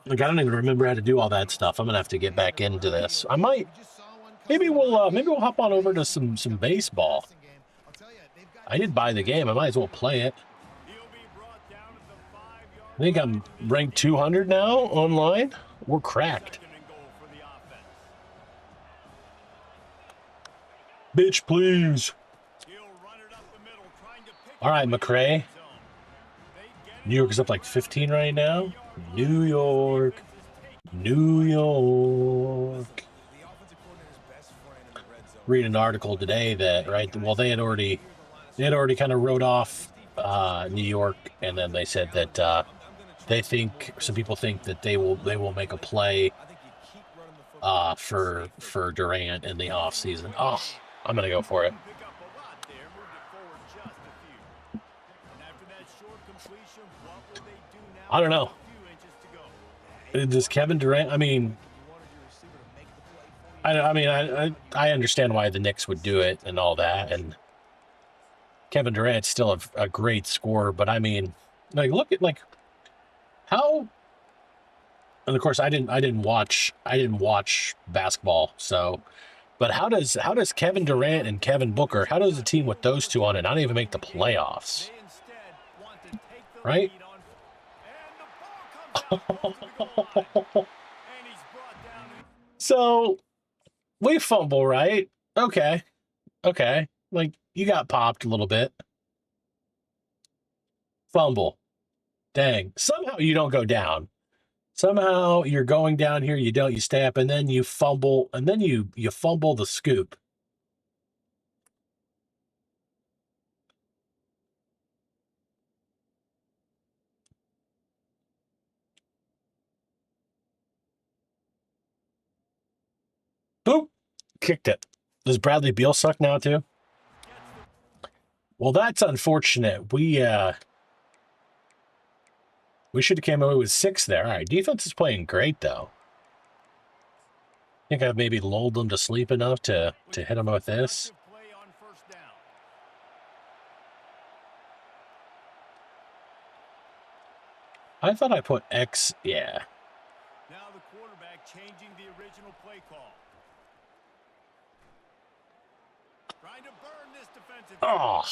Like I don't even remember how to do all that stuff. I'm gonna have to get back into this. I might. Maybe we'll hop on over to some baseball. I did buy the game. I might as well play it. I think I'm ranked 200 now online. We're cracked. Bitch, please. All right, McRae. New York is up like 15 right now. New York. Read an article today that, right, well, they had already kind of wrote off New York, and then they said that some people think that they will make a play for Durant in the offseason. Oh, I'm gonna go for it. I don't know. Does Kevin Durant? I mean, I understand why the Knicks would do it and all that, and Kevin Durant's still a great scorer, but I mean, like, look at like how. And of course, I didn't watch basketball, so. But how does Kevin Durant and Kevin Booker? How does a team with those two on it not even make the playoffs? Right? So we fumble, right? Okay. Like you got popped a little bit. Fumble. Dang. Somehow you don't go down. Somehow you're going down here, you don't, you stay up, and then you fumble, and then you fumble the scoop. Boop. Kicked it. Does Bradley Beal suck now too? Well, that's unfortunate. We should have came away with 6 there. All right, defense is playing great though. I think I've maybe lulled them to sleep enough to hit them with this. I thought I put X, yeah. Now the quarterback changing the original play call. Trying to burn this defensive. Oh,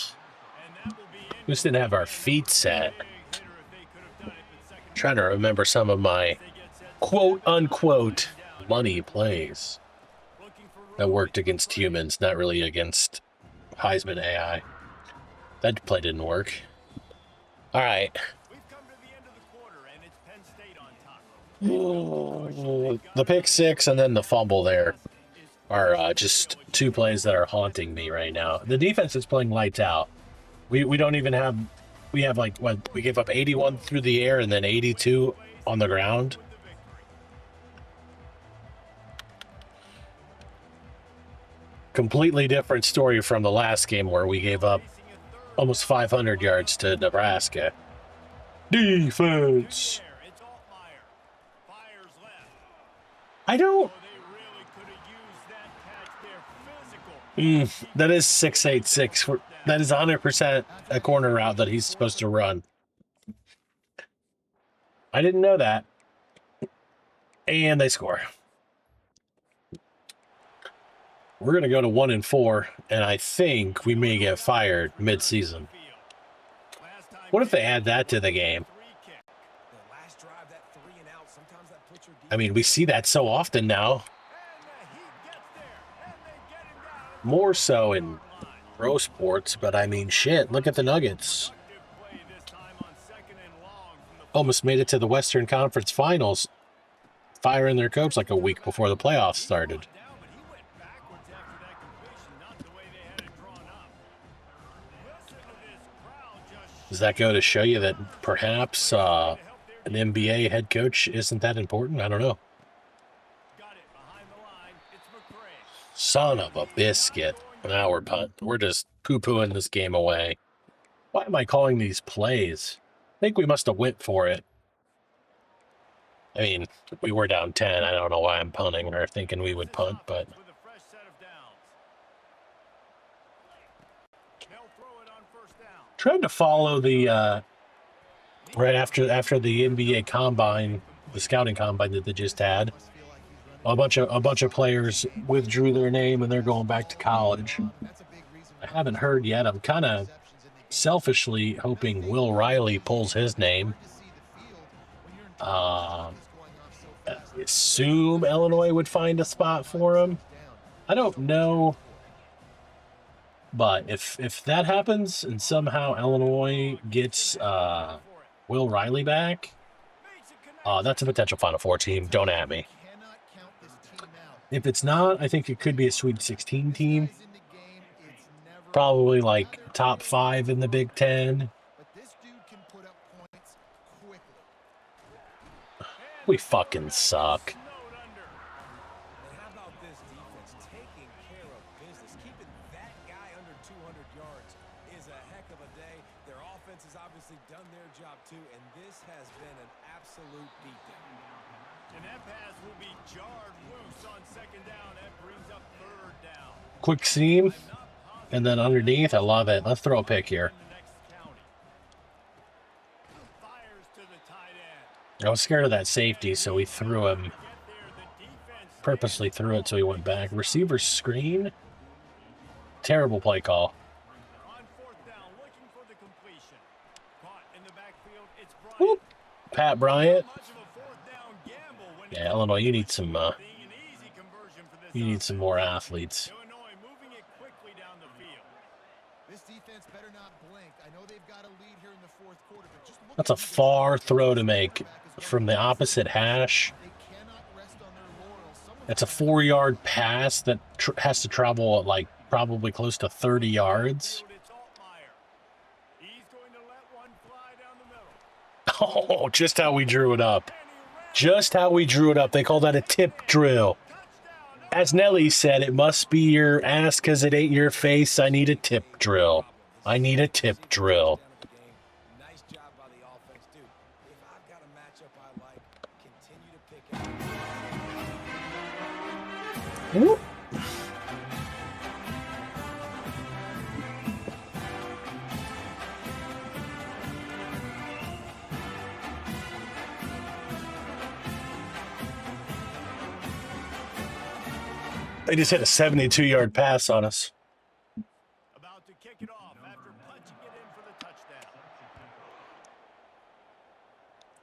we just didn't have our feet set. Trying to remember some of my quote-unquote money plays that worked against humans, not really against Heisman AI. That play didn't work. All right. The pick 6 and then the fumble there are just 2 plays that are haunting me right now. The defense is playing lights out. We don't even have... We have like, what, we gave up 81 through the air and then 82 on the ground. Completely different story from the last game where we gave up almost 500 yards to Nebraska. Defense. I don't. That is 686. That is 100% a corner route that he's supposed to run. I didn't know that. And they score. We're going to go to 1-4, and I think we may get fired mid-season. What if they add that to the game? I mean, we see that so often now. More so in pro sports, but I mean, shit, look at the Nuggets. Almost made it to the Western Conference Finals, firing their coach like a week before the playoffs started. Does that go to show you that perhaps an NBA head coach isn't that important? I don't know. Son of a biscuit. Now we're punt. We're just poo-pooing this game away. Why am I calling these plays? I think we must have went for it. I mean, we were down 10. I don't know why I'm punting or thinking we would punt, but... Tried to follow the right after the NBA combine, the scouting combine that they just had. A bunch of players withdrew their name and they're going back to college. I haven't heard yet. I'm kind of selfishly hoping Will Riley pulls his name. I assume Illinois would find a spot for him. I don't know. But if that happens and somehow Illinois gets Will Riley back, that's a potential Final Four team. Don't at me. If it's not, I think it could be a Sweet 16 team. Probably like top 5 in the Big Ten. We fucking suck. Quick seam, and then underneath. I love it. Let's throw a pick here. I was scared of that safety, so we threw him. Purposely threw it so he went back. Receiver screen. Terrible play call. Whoop. Pat Bryant. Yeah, Illinois, you need some more athletes. That's a far throw to make from the opposite hash. It's a 4-yard pass that has to travel at like probably close to 30 yards. Oh, just how we drew it up. Just how we drew it up. They call that a tip drill. As Nelly said, it must be your ass because it ain't your face. I need a tip drill. I need a tip drill. Nice job by the offense, too. If I've got a matchup I like, continue to pick out. Whoop. They just hit a 72-yard pass on us. About to kick it off after punching it in for the touchdown.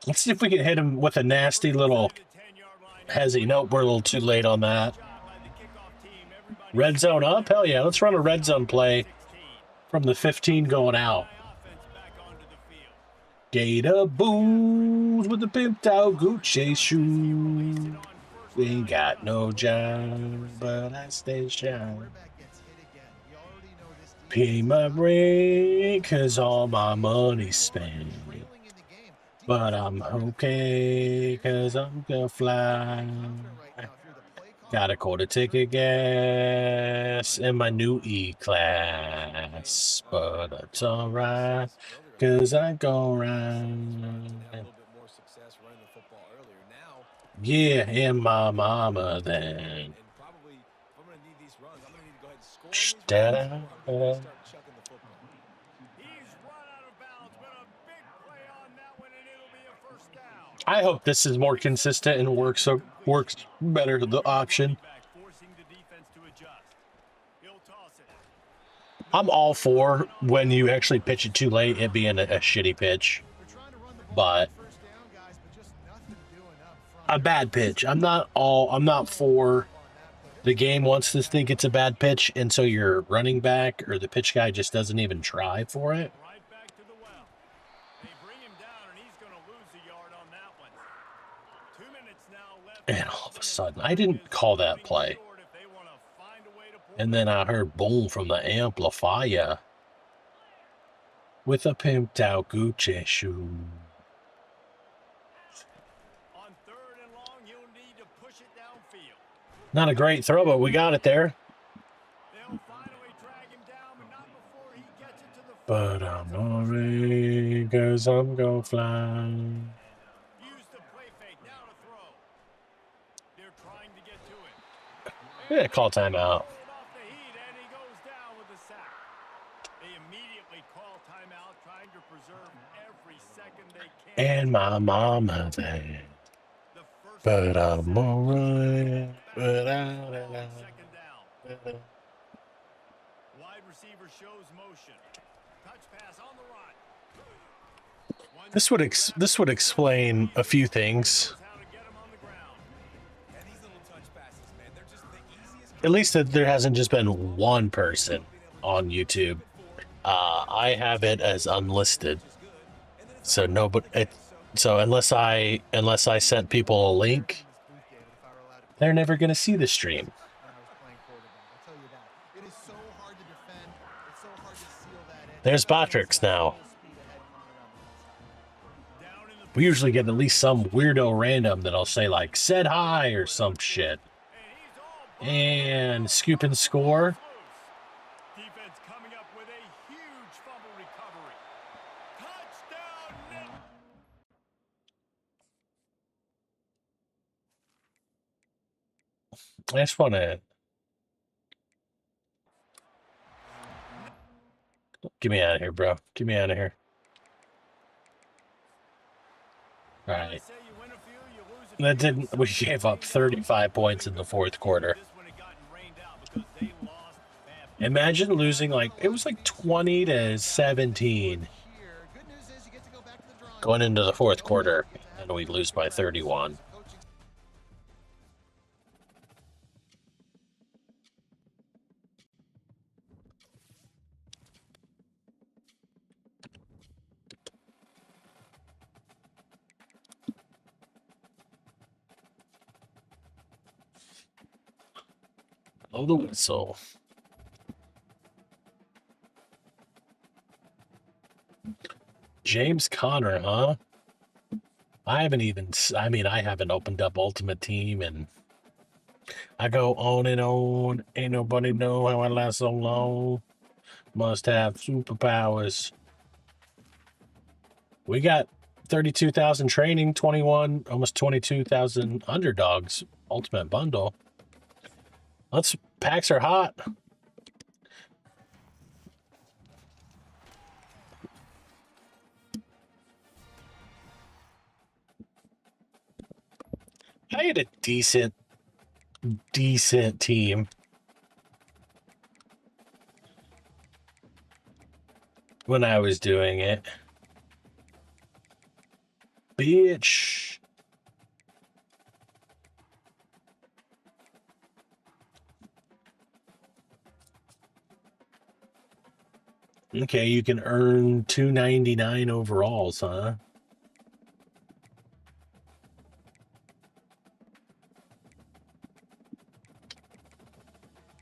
Let's see if we can hit him with a nasty little hezzy. Nope, we're a little too late on that. Red zone up? Hell yeah, let's run a red zone play from the 15 going out. Gator boots with the pimped out Gucci shoes. We ain't got no job, but I stay shy. Pay my rent, cause all my money's spent. But I'm okay, cause I'm gonna fly. Got a quarter ticket gas in my new E-Class, but it's alright, cause I go right. Yeah, and my mama then. Da-da-da. I hope this is more consistent and works better the option. I'm all for when you actually pitch it too late, it being a shitty pitch. But a bad pitch. I'm not for the game wants to think it's a bad pitch, and so your running back or the pitch guy just doesn't even try for it. And all of a sudden, I didn't call that play. And then I heard boom from the amplifier with a pimped out Gucci shoe. Not a great throw, but we got it there. But I'm alright, cause I'm gonna fly. Yeah, call timeout. And my mama there. But I'm alright. But this would explain a few things. At least that there hasn't just been one person on YouTube. I have it as unlisted, so nobody. So unless I sent people a link, they're never going to see the stream. There's Patrick's now. We usually get at least some weirdo random that'll say like "said hi" or some shit. And scoop and score. Defense coming up with a huge fumble recovery. Touchdown! I just want to get me out of here, bro. Get me out of here. All right. That didn't. We gave up 35 points in the fourth quarter. Imagine losing like it was like 20-17 going into the fourth quarter, and we lose by 31. Oh, the whistle. James Conner, huh? I haven't opened up Ultimate Team, and I go on and on. Ain't nobody know how I last so long. Must have superpowers. We got 32,000 training, 21, almost 22,000 underdogs. Ultimate bundle. Packs are hot. I had a decent team when I was doing it. Bitch. Okay, you can earn $299 overalls, huh?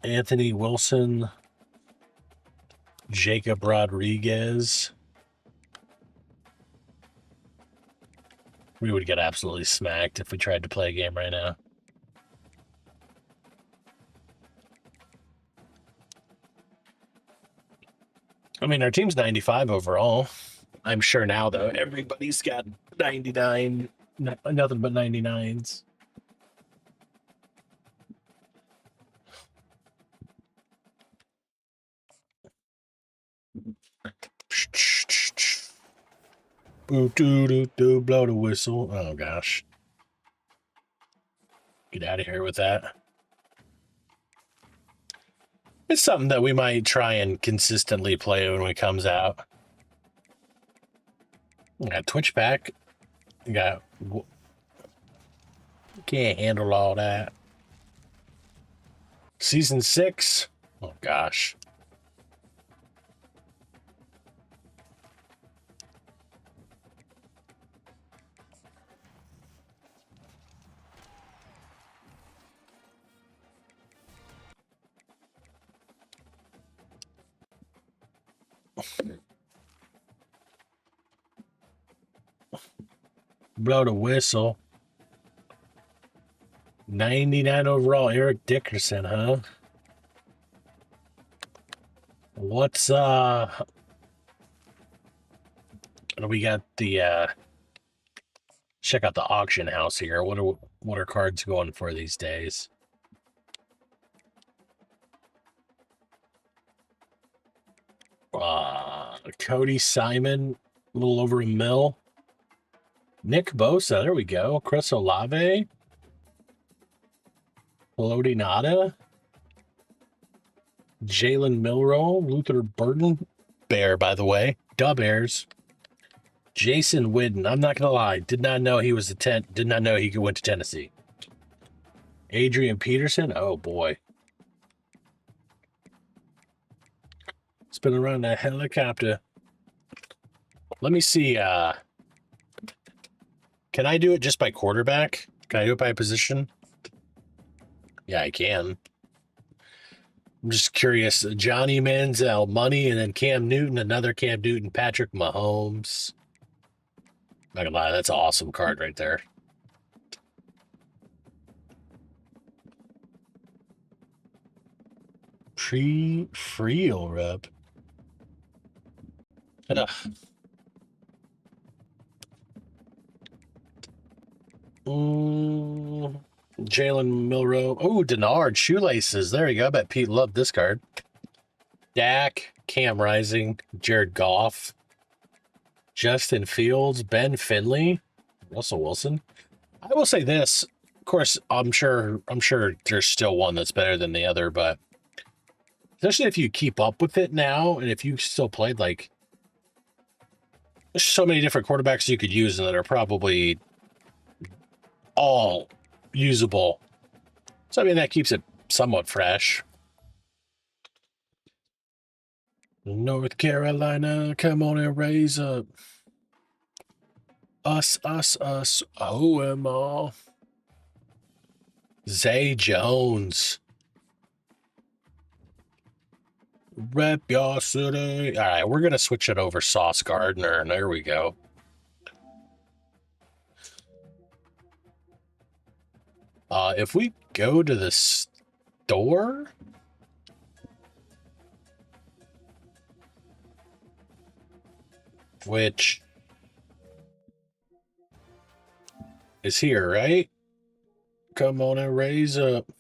Anthony Wilson, Jacob Rodriguez. We would get absolutely smacked if we tried to play a game right now. I mean, our team's 95 overall. I'm sure now, though, everybody's got 99, nothing but 99s. Boo doo doo doo, blow the whistle. Oh gosh. Get out of here with that. It's something that we might try and consistently play when it comes out. We got Twitch pack. We got. Can't handle all that. Season 6. Oh gosh. Blow the whistle. 99 overall, Eric Dickerson, huh? What's we got the check out the auction house here. What are cards going for these days? Cody Simon, a little over $1 million. Nick Bosa, there we go. Chris Olave. Pelodinata. Jalen Milroe. Luther Burden. Bear, by the way. Dub Bears. Jason Witten. I'm not gonna lie. Did not know he was did not know he went to Tennessee. Adrian Peterson. Oh boy. Spin around that helicopter. Let me see. Can I do it just by quarterback? Can I do it by position? Yeah, I can. I'm just curious. Johnny Manziel, money, and then Cam Newton, another Cam Newton, Patrick Mahomes. Not gonna lie, that's an awesome card right there. Free-o rep. Jalen Milroe. Oh, Denard shoelaces. There you go. I bet Pete loved this card. Dak, Cam Rising, Jared Goff, Justin Fields, Ben Finley, Russell Wilson. I will say this. Of course, I'm sure there's still one that's better than the other, but especially if you keep up with it now, and if you still played, like, there's so many different quarterbacks you could use and that are probably all usable. So, I mean, that keeps it somewhat fresh. North Carolina, come on and raise up. Us. OMR. Zay Jones. Rep your city. All right, we're going to switch it over Sauce Gardner. There we go. If we go to the store, which is here, right? Come on and raise up.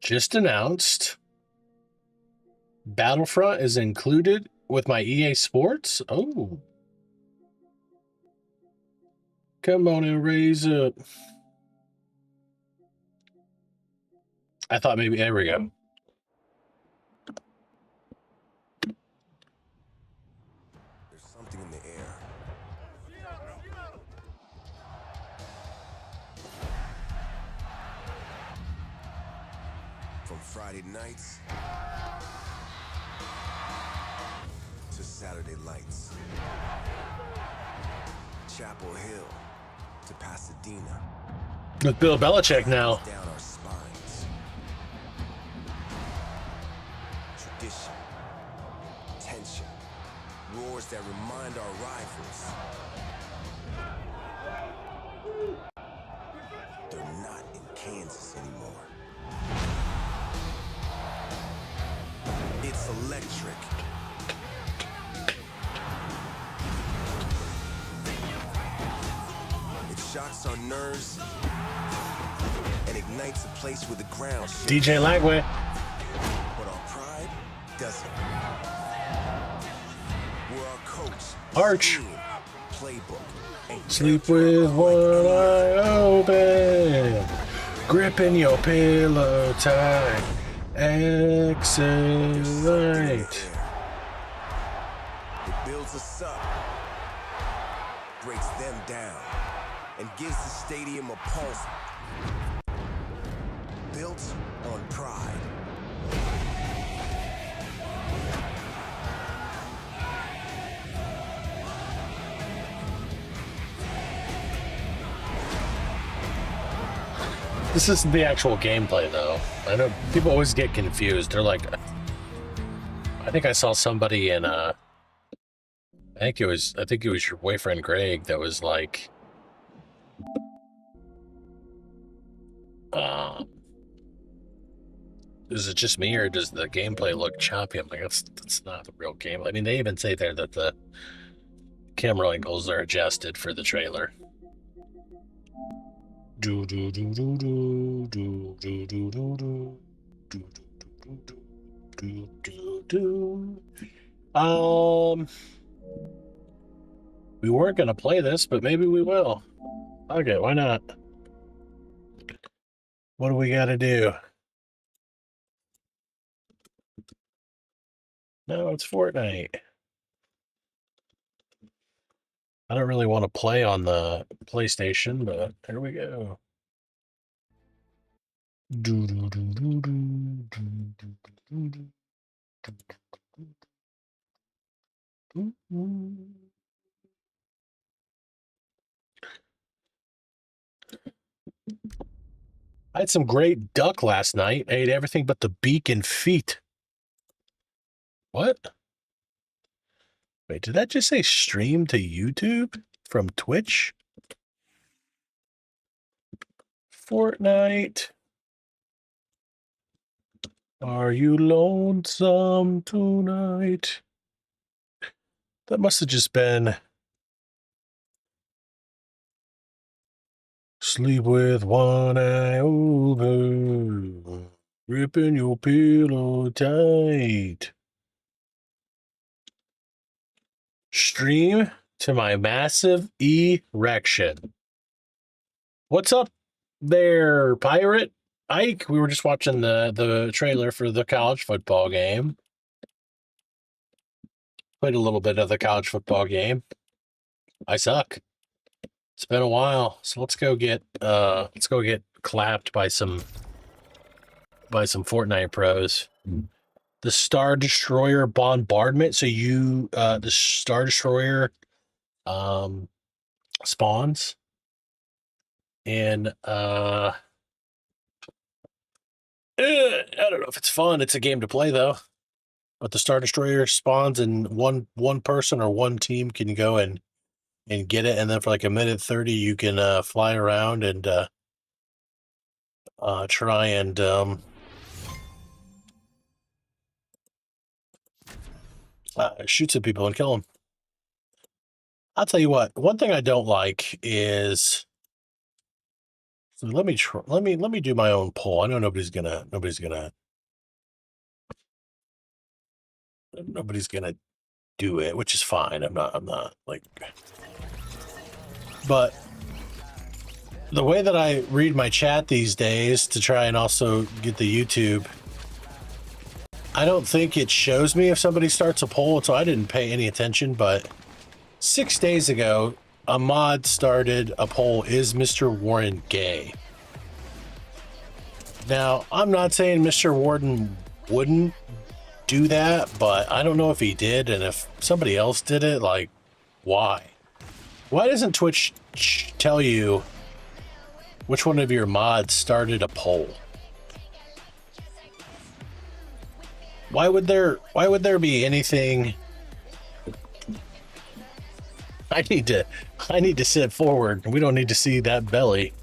Just announced. Battlefront is included with my EA Sports. Oh. Come on and raise up. I thought maybe, there we go. There's something in the air. From Friday nights to Saturday lights. Chapel Hill to Pasadena. With Bill Belichick now. Down our spines. Tradition. Tension. Roars that remind our rivals. They're not in Kansas anymore. It's electric. shocks our nerves and ignites a place where the ground shakes. DJ Lagway. But our pride doesn't. We're our coach. Arch. Scheme, playbook. And Sleep with one eye open. Gripping your pillow tight. Excellent. It builds us up, breaks them down, and gives the stadium a pulse built on pride. This isn't the actual gameplay, though. I know people always get confused. They're like, I think I saw somebody in I think it was your boyfriend Greg that was like, is it just me or does the gameplay look choppy? I'm like, that's not the real game. I mean, they even say there that the camera angles are adjusted for the trailer. Do do do do do do do do do do do do do do. We weren't gonna play this, but maybe we will. Okay, why not? What do we gotta do? No, it's Fortnite. I don't really want to play on the PlayStation, but here we go. Do do do do do do do do do do. I had some great duck last night. I ate everything but the beak and feet. What? Wait, did that just say stream to YouTube from Twitch? Fortnite. Are you lonesome tonight? That must have just been sleep with one eye open, gripping your pillow tight. Stream to my massive erection. What's up there, Pirate Ike? We were just watching the trailer for the college football game. Played a little bit of the college football game. I suck. It's been a while, so let's go get clapped by some Fortnite pros. The Star Destroyer bombardment. So you the Star Destroyer spawns, and I don't know if it's fun. It's a game to play though. But the Star Destroyer spawns, and one person or one team can go and get it, and then for like a minute 30 you can fly around and try and shoot some people and kill them. I'll tell you what, one thing I don't like is, so let me do my own poll. I know nobody's gonna do it, which is fine. I'm not like, but the way that I read my chat these days to try and also get the YouTube, I don't think it shows me if somebody starts a poll, so I didn't pay any attention. But 6 days ago, a mod started a poll: is Mr. Warren gay? Now, I'm not saying Mr. Warren wouldn't do that, but I don't know if he did, and if somebody else did it, like, why? Why doesn't Twitch tell you which one of your mods started a poll? Why would there be anything? I need to sit forward. We don't need to see that belly.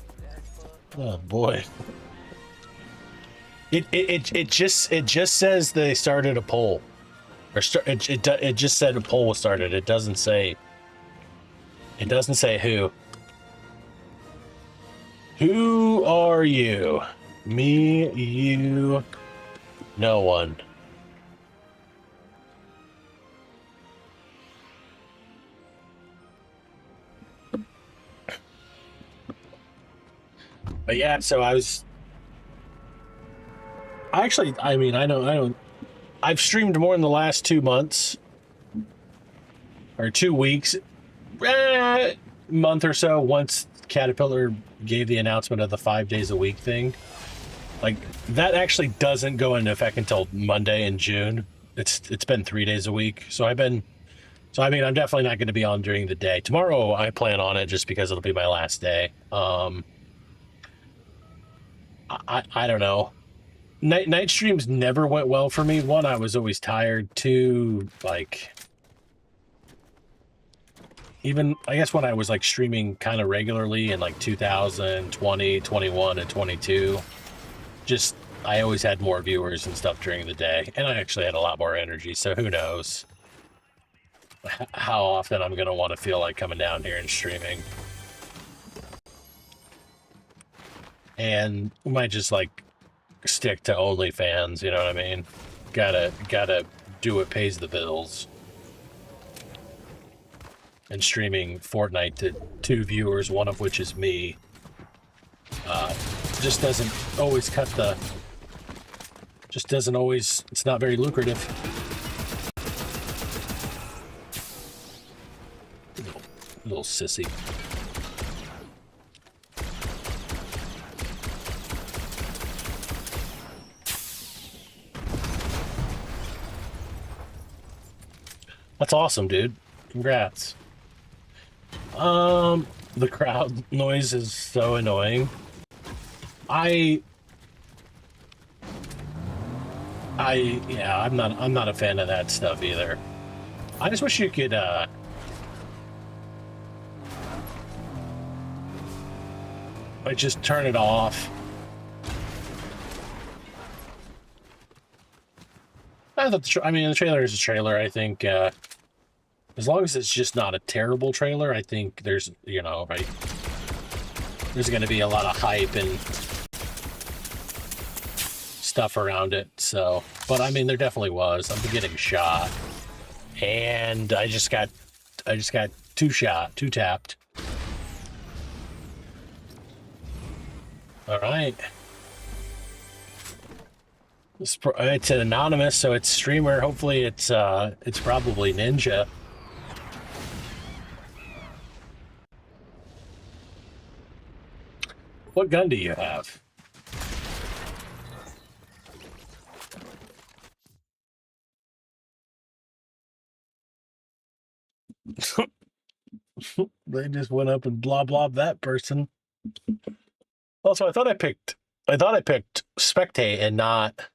Oh boy. It just says they started a poll. Or it just said a poll was started. It doesn't say who. Who are you? Me, you, no one. But yeah, so I've streamed more in the last 2 months or 2 weeks, month or so, once Caterpillar gave the announcement of the 5 days a week thing. Like, that actually doesn't go into effect until Monday in June. It's been 3 days a week. I'm definitely not going to be on during the day. Tomorrow I plan on it just because it'll be my last day. I don't know. Night streams never went well for me. One, I was always tired. Two, like, even I guess when I was like streaming kind of regularly in like 2020, 21, and 22, just I always had more viewers and stuff during the day, and I actually had a lot more energy. So who knows how often I'm gonna want to feel like coming down here and streaming, and we might just like stick to OnlyFans. You know what I mean? Gotta do what pays the bills. And streaming Fortnite to 2 viewers, one of which is me, just doesn't always it's not very lucrative. Little sissy. That's awesome, dude. Congrats. The crowd noise is so annoying. I'm not a fan of that stuff either. I just wish you could like just turn it off. The trailer is a trailer. I think as long as it's just not a terrible trailer, I think there's going to be a lot of hype and stuff around it. So, but I mean, there definitely was. I'm getting shot, and I just got two tapped. All right. It's an anonymous, so it's streamer. Hopefully, it's probably Ninja. What gun do you have? They just went up and blah blah that person. Also, I thought I picked spectate and not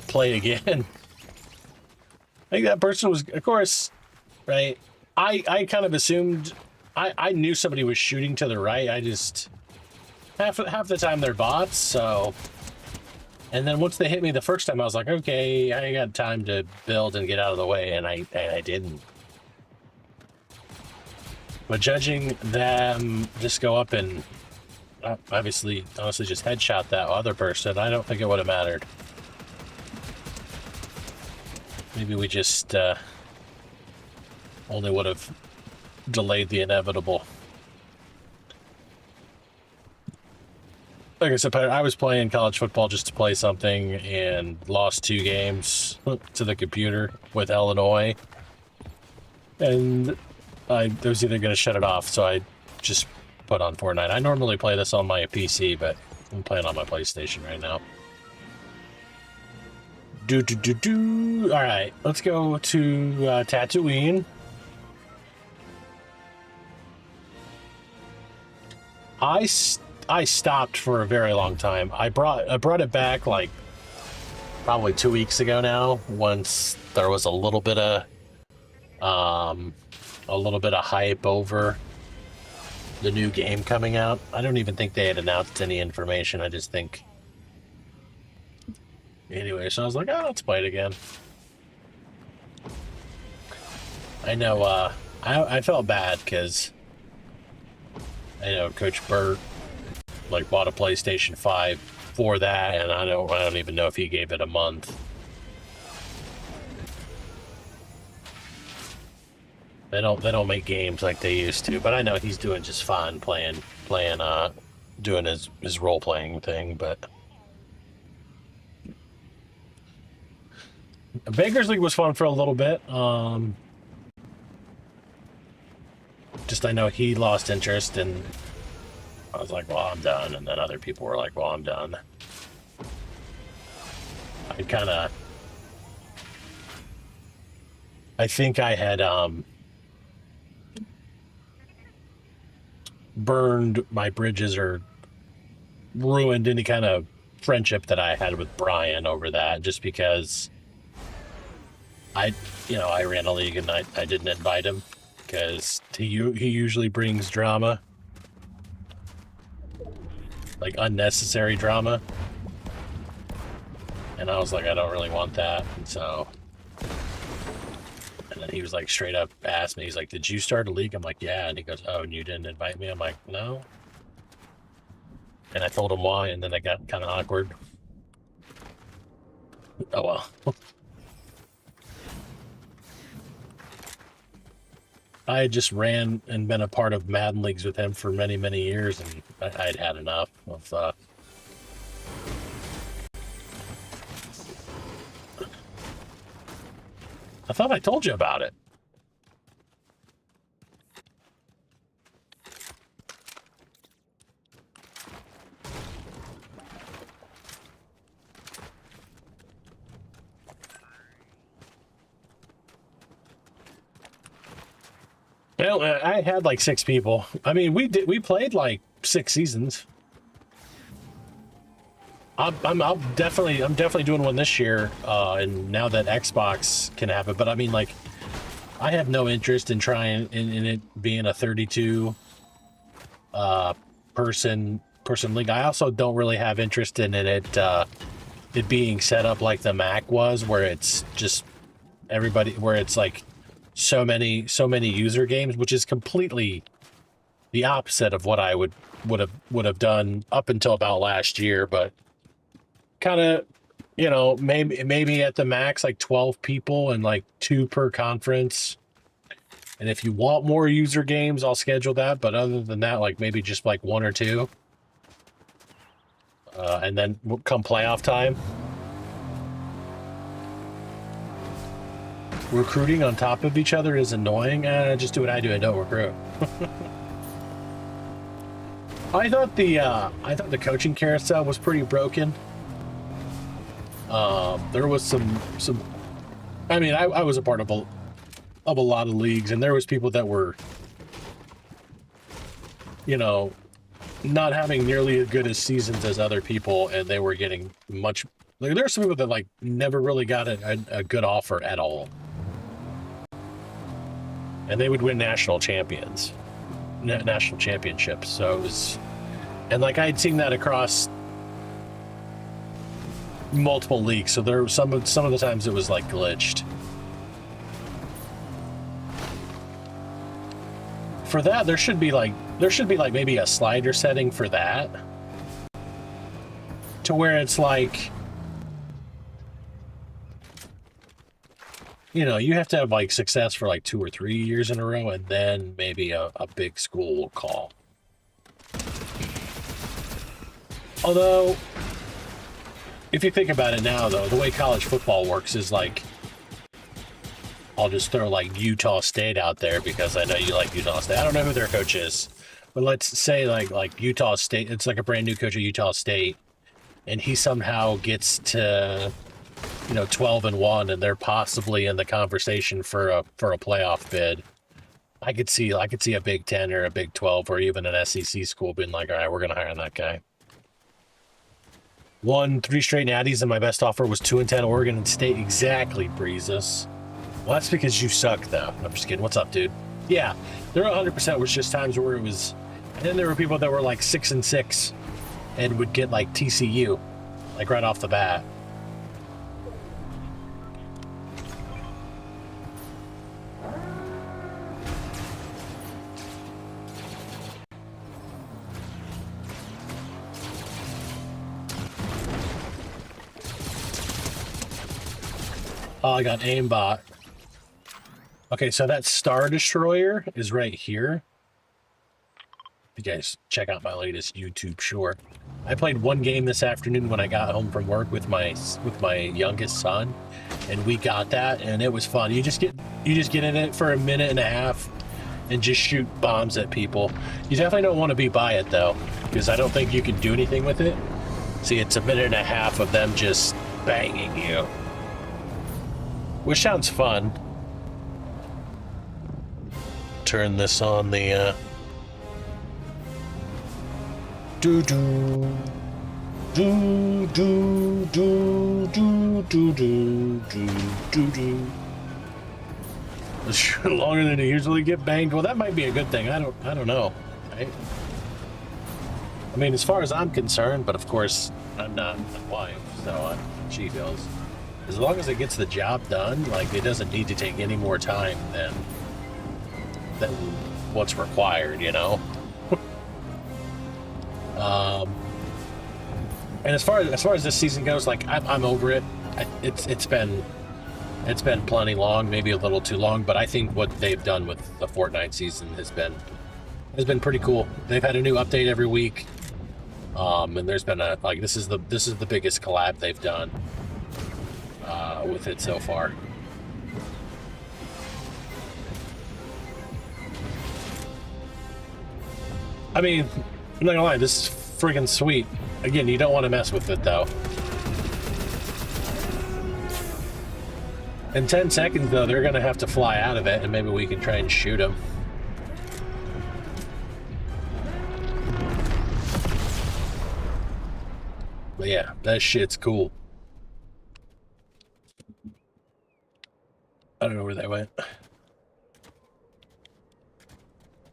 play again. I think that person was, of course, right. I kind of assumed. I knew somebody was shooting to the right. I just half the time they're bots. So, and then once they hit me the first time, I was like, okay, I got time to build and get out of the way, and I didn't. But judging them just go up and honestly just headshot that other person, I don't think it would have mattered. Maybe we just only would have delayed the inevitable. Like I said, I was playing college football just to play something and lost 2 games to the computer with Illinois. And I was either going to shut it off, so I just put on Fortnite. I normally play this on my PC, but I'm playing on my PlayStation right now. All right, let's go to Tatooine. I stopped for a very long time. I brought it back like probably 2 weeks ago now. Once there was a little bit of hype over the new game coming out. I don't even think they had announced any information. I just think. Anyway, so I was like, oh, let's play it again. I know. I felt bad because I know Coach Burt like bought a PlayStation 5 for that, and I don't even know if he gave it a month. They don't make games like they used to, but I know he's doing just fine doing his role playing thing. But Baker's League was fun for a little bit. Just I know he lost interest, and I was like, well, I'm done. And then other people were like, well, I'm done. I think I had burned my bridges or ruined any kind of friendship that I had with Brian over that, just because I ran a league and I didn't invite him because he usually brings drama, like unnecessary drama, and I was like, I don't really want that. And then he was like, straight up asked me, he's like, did you start a league? I'm like, yeah. And he goes, oh, and you didn't invite me? I'm like, no. And I told him why, and then it got kind of awkward. Oh well. I had just ran and been a part of Madden leagues with him for many, many years, and I'd had enough of I thought I told you about it. Well, I had like 6 people. I mean, we played like 6 seasons. I'm definitely doing one this year, and now that Xbox can have it. But I mean, like, I have no interest in trying in it being a 32 person league. I also don't really have interest in it being set up like the Mac was, where it's just everybody, where it's like so many user games, which is completely the opposite of what I would have done up until about last year. But kind of, maybe at the max like 12 people and like 2 per conference. And if you want more user games, I'll schedule that. But other than that, like maybe just like 1 or 2. And then come playoff time, recruiting on top of each other is annoying. Just do what I do and don't recruit. I thought the coaching carousel was pretty broken. There was some. I mean, I was a part of a lot of leagues, and there was people that were, not having nearly as good as seasons as other people, and they were getting much. Like, there are some people that like never really got a good offer at all, and they would win national championships. So it was, and like I'd seen that across multiple leagues. So there were some of the times it was like glitched. For that, there should be like maybe a slider setting for that, to where it's like, you have to have like success for like 2 or 3 years in a row, and then maybe a big school will call. Although, if you think about it now, though, the way college football works is like, I'll just throw like Utah State out there because I know you like Utah State. I don't know who their coach is, but let's say like Utah State, it's like a brand new coach at Utah State, and he somehow gets to 12-1, and they're possibly in the conversation for a playoff bid. I could see a Big 10 or a Big 12 or even an SEC school being like, all right, we're gonna hire that guy. Won 3 straight natties, and my best offer was 2-10 Oregon State. Exactly, Breezes. Well, that's because you suck, though. I'm just kidding. What's up, dude? Yeah, there 100% was just times where it was, and then there were people that were like 6-6 and would get like TCU, like right off the bat. Oh, I got aimbot. Okay, so that Star Destroyer is right here. You guys check out my latest YouTube short. I played one game this afternoon when I got home from work with my youngest son, and we got that, and it was fun. You just get in it for a minute and a half and just shoot bombs at people. You definitely don't want to be by it though, because I don't think you can do anything with it. See, it's a minute and a half of them just banging you, which sounds fun. Turn this on the do do do do do do do do do do. It's longer than it usually get banged. Well, that might be a good thing. I don't know. Right? I mean, as far as I'm concerned, but of course I'm not my wife, so she feels. As long as it gets the job done, like it doesn't need to take any more time than what's required, you know. And as far as this season goes, like I'm over it. It's been plenty long, maybe a little too long, but I think what they've done with the Fortnite season has been pretty cool. They've had a new update every week, and there's been this is the biggest collab they've done with it so far. I mean, I'm not gonna lie, this is friggin' sweet. Again, you don't want to mess with it though. In 10 seconds though, they're gonna have to fly out of it, and maybe we can try and shoot them. But yeah, that shit's cool. I don't know where they went.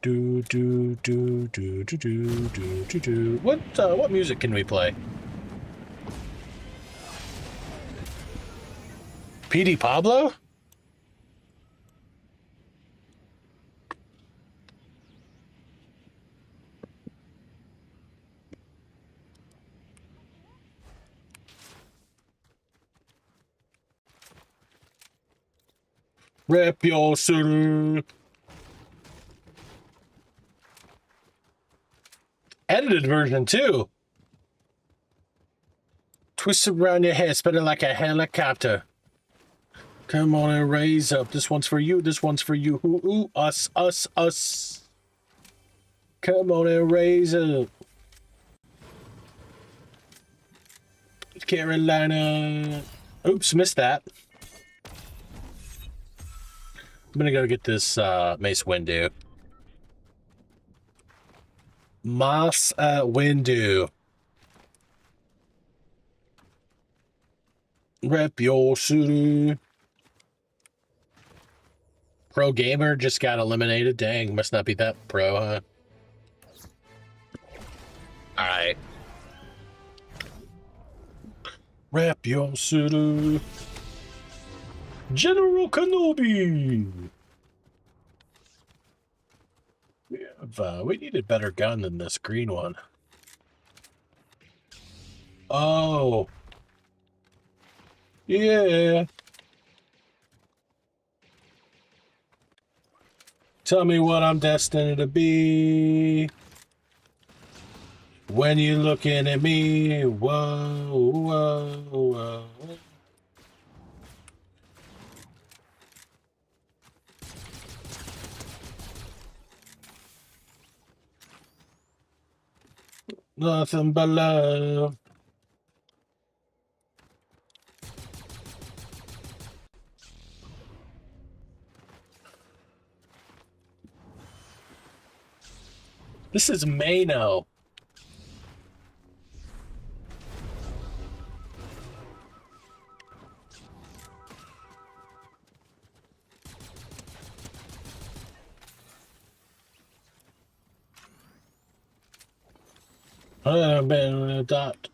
Do do do do do do do do do. What music can we play? PD Pablo? Rep your city. Edited version too. Twist around your head, spin it like a helicopter. Come on and raise up. This one's for you. This one's for you. Ooh, ooh, us, us, us. Come on and raise up. Carolina. Oops, missed that. I'm gonna go get this Mace Windu. Mace Windu. Rep your city. Pro Gamer just got eliminated. Dang, must not be that pro, huh? Alright. Rep your city. General Kenobi. We need a better gun than this green one. Oh. Yeah. Tell me what I'm destined to be. When you're looking at me. Whoa, whoa, whoa. Nothing but love. This is Mano. I've been a dot.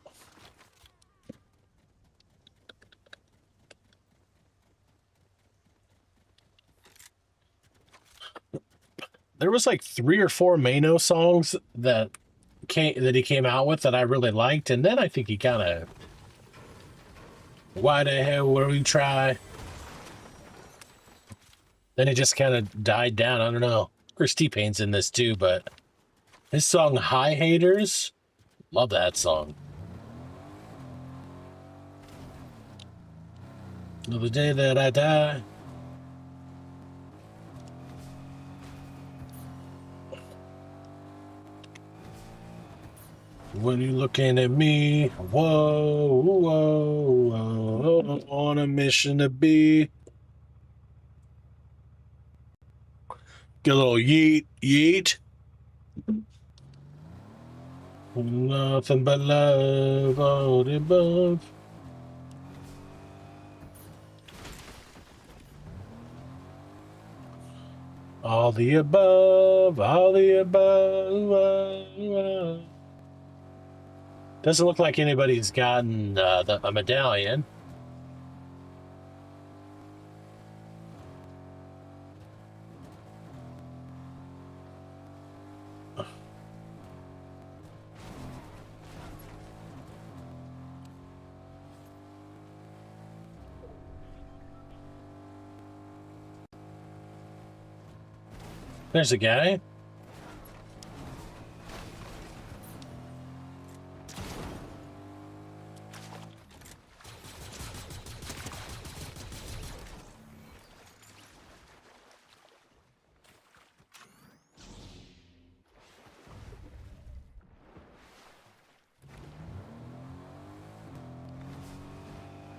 There was like 3 or 4 Mano songs that he came out with that I really liked, and then I think he kind of, why the hell would we try? Then it just kind of died down. I don't know. Chris T-Pain's in this too, but his song High Haters, love that song. The day that I die. When you looking at me, whoa, whoa, whoa, on a mission to be. Get a little yeet, yeet. Nothing but love all the above. All the above, all the above. Doesn't look like anybody's gotten a medallion. There's a guy.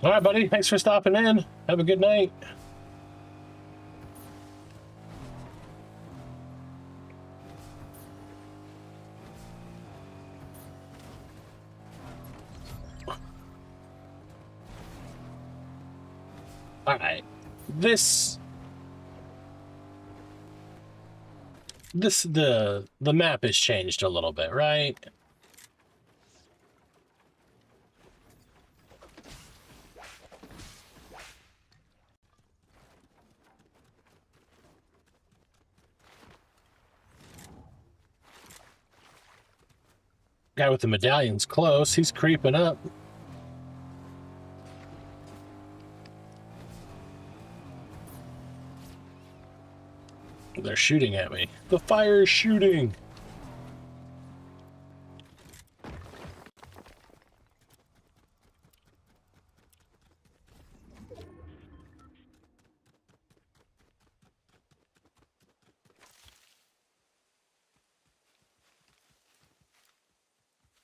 All right, buddy. Thanks for stopping in. Have a good night. All right. The map has changed a little bit, right? Guy with the medallion's close. He's creeping up. They're shooting at me. The fire is shooting.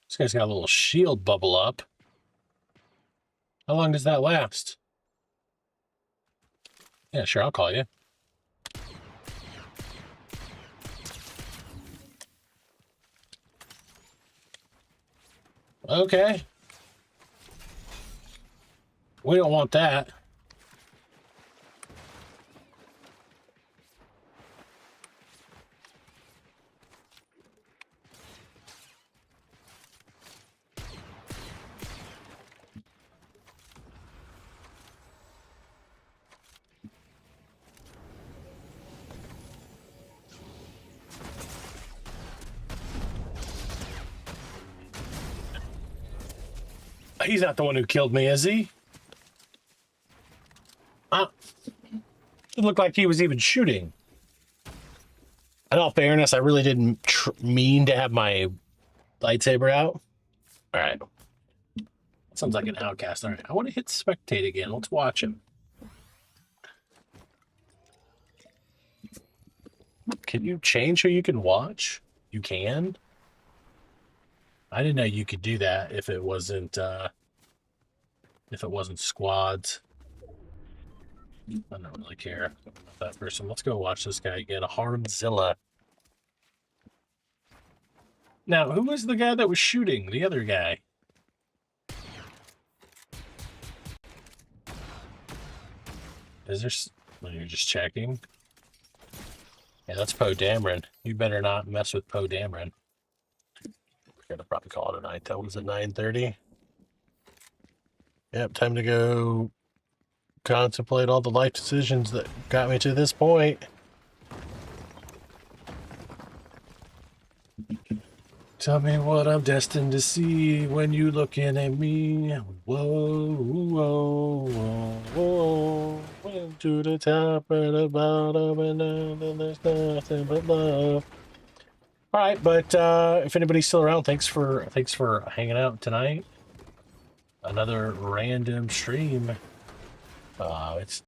This guy's got a little shield bubble up. How long does that last? Yeah, sure, I'll call you. Okay. We don't want that. He's not the one who killed me, is he? It looked like he was even shooting. In all fairness, I really didn't mean to have my lightsaber out. All right. Sounds like an outcast. All right. I want to hit spectate again. Let's watch him. Can you change who you can watch? You can? I didn't know you could do that if it wasn't squads. I don't really care about that person. Let's go watch this guy again. A Harmzilla. Now, who was the guy that was shooting? The other guy. Is there... Well, you're just checking. Yeah, that's Poe Dameron. You better not mess with Poe Dameron. We're gonna probably call it a night. That was at 9:30. Yep, time to go contemplate all the life decisions that got me to this point. Tell me what I'm destined to see when you looking at me. Whoa, whoa, whoa, whoa, whoa. to the top and the bottom, and then there's nothing but love. All right, but if anybody's still around, thanks for hanging out tonight. Another random stream. It's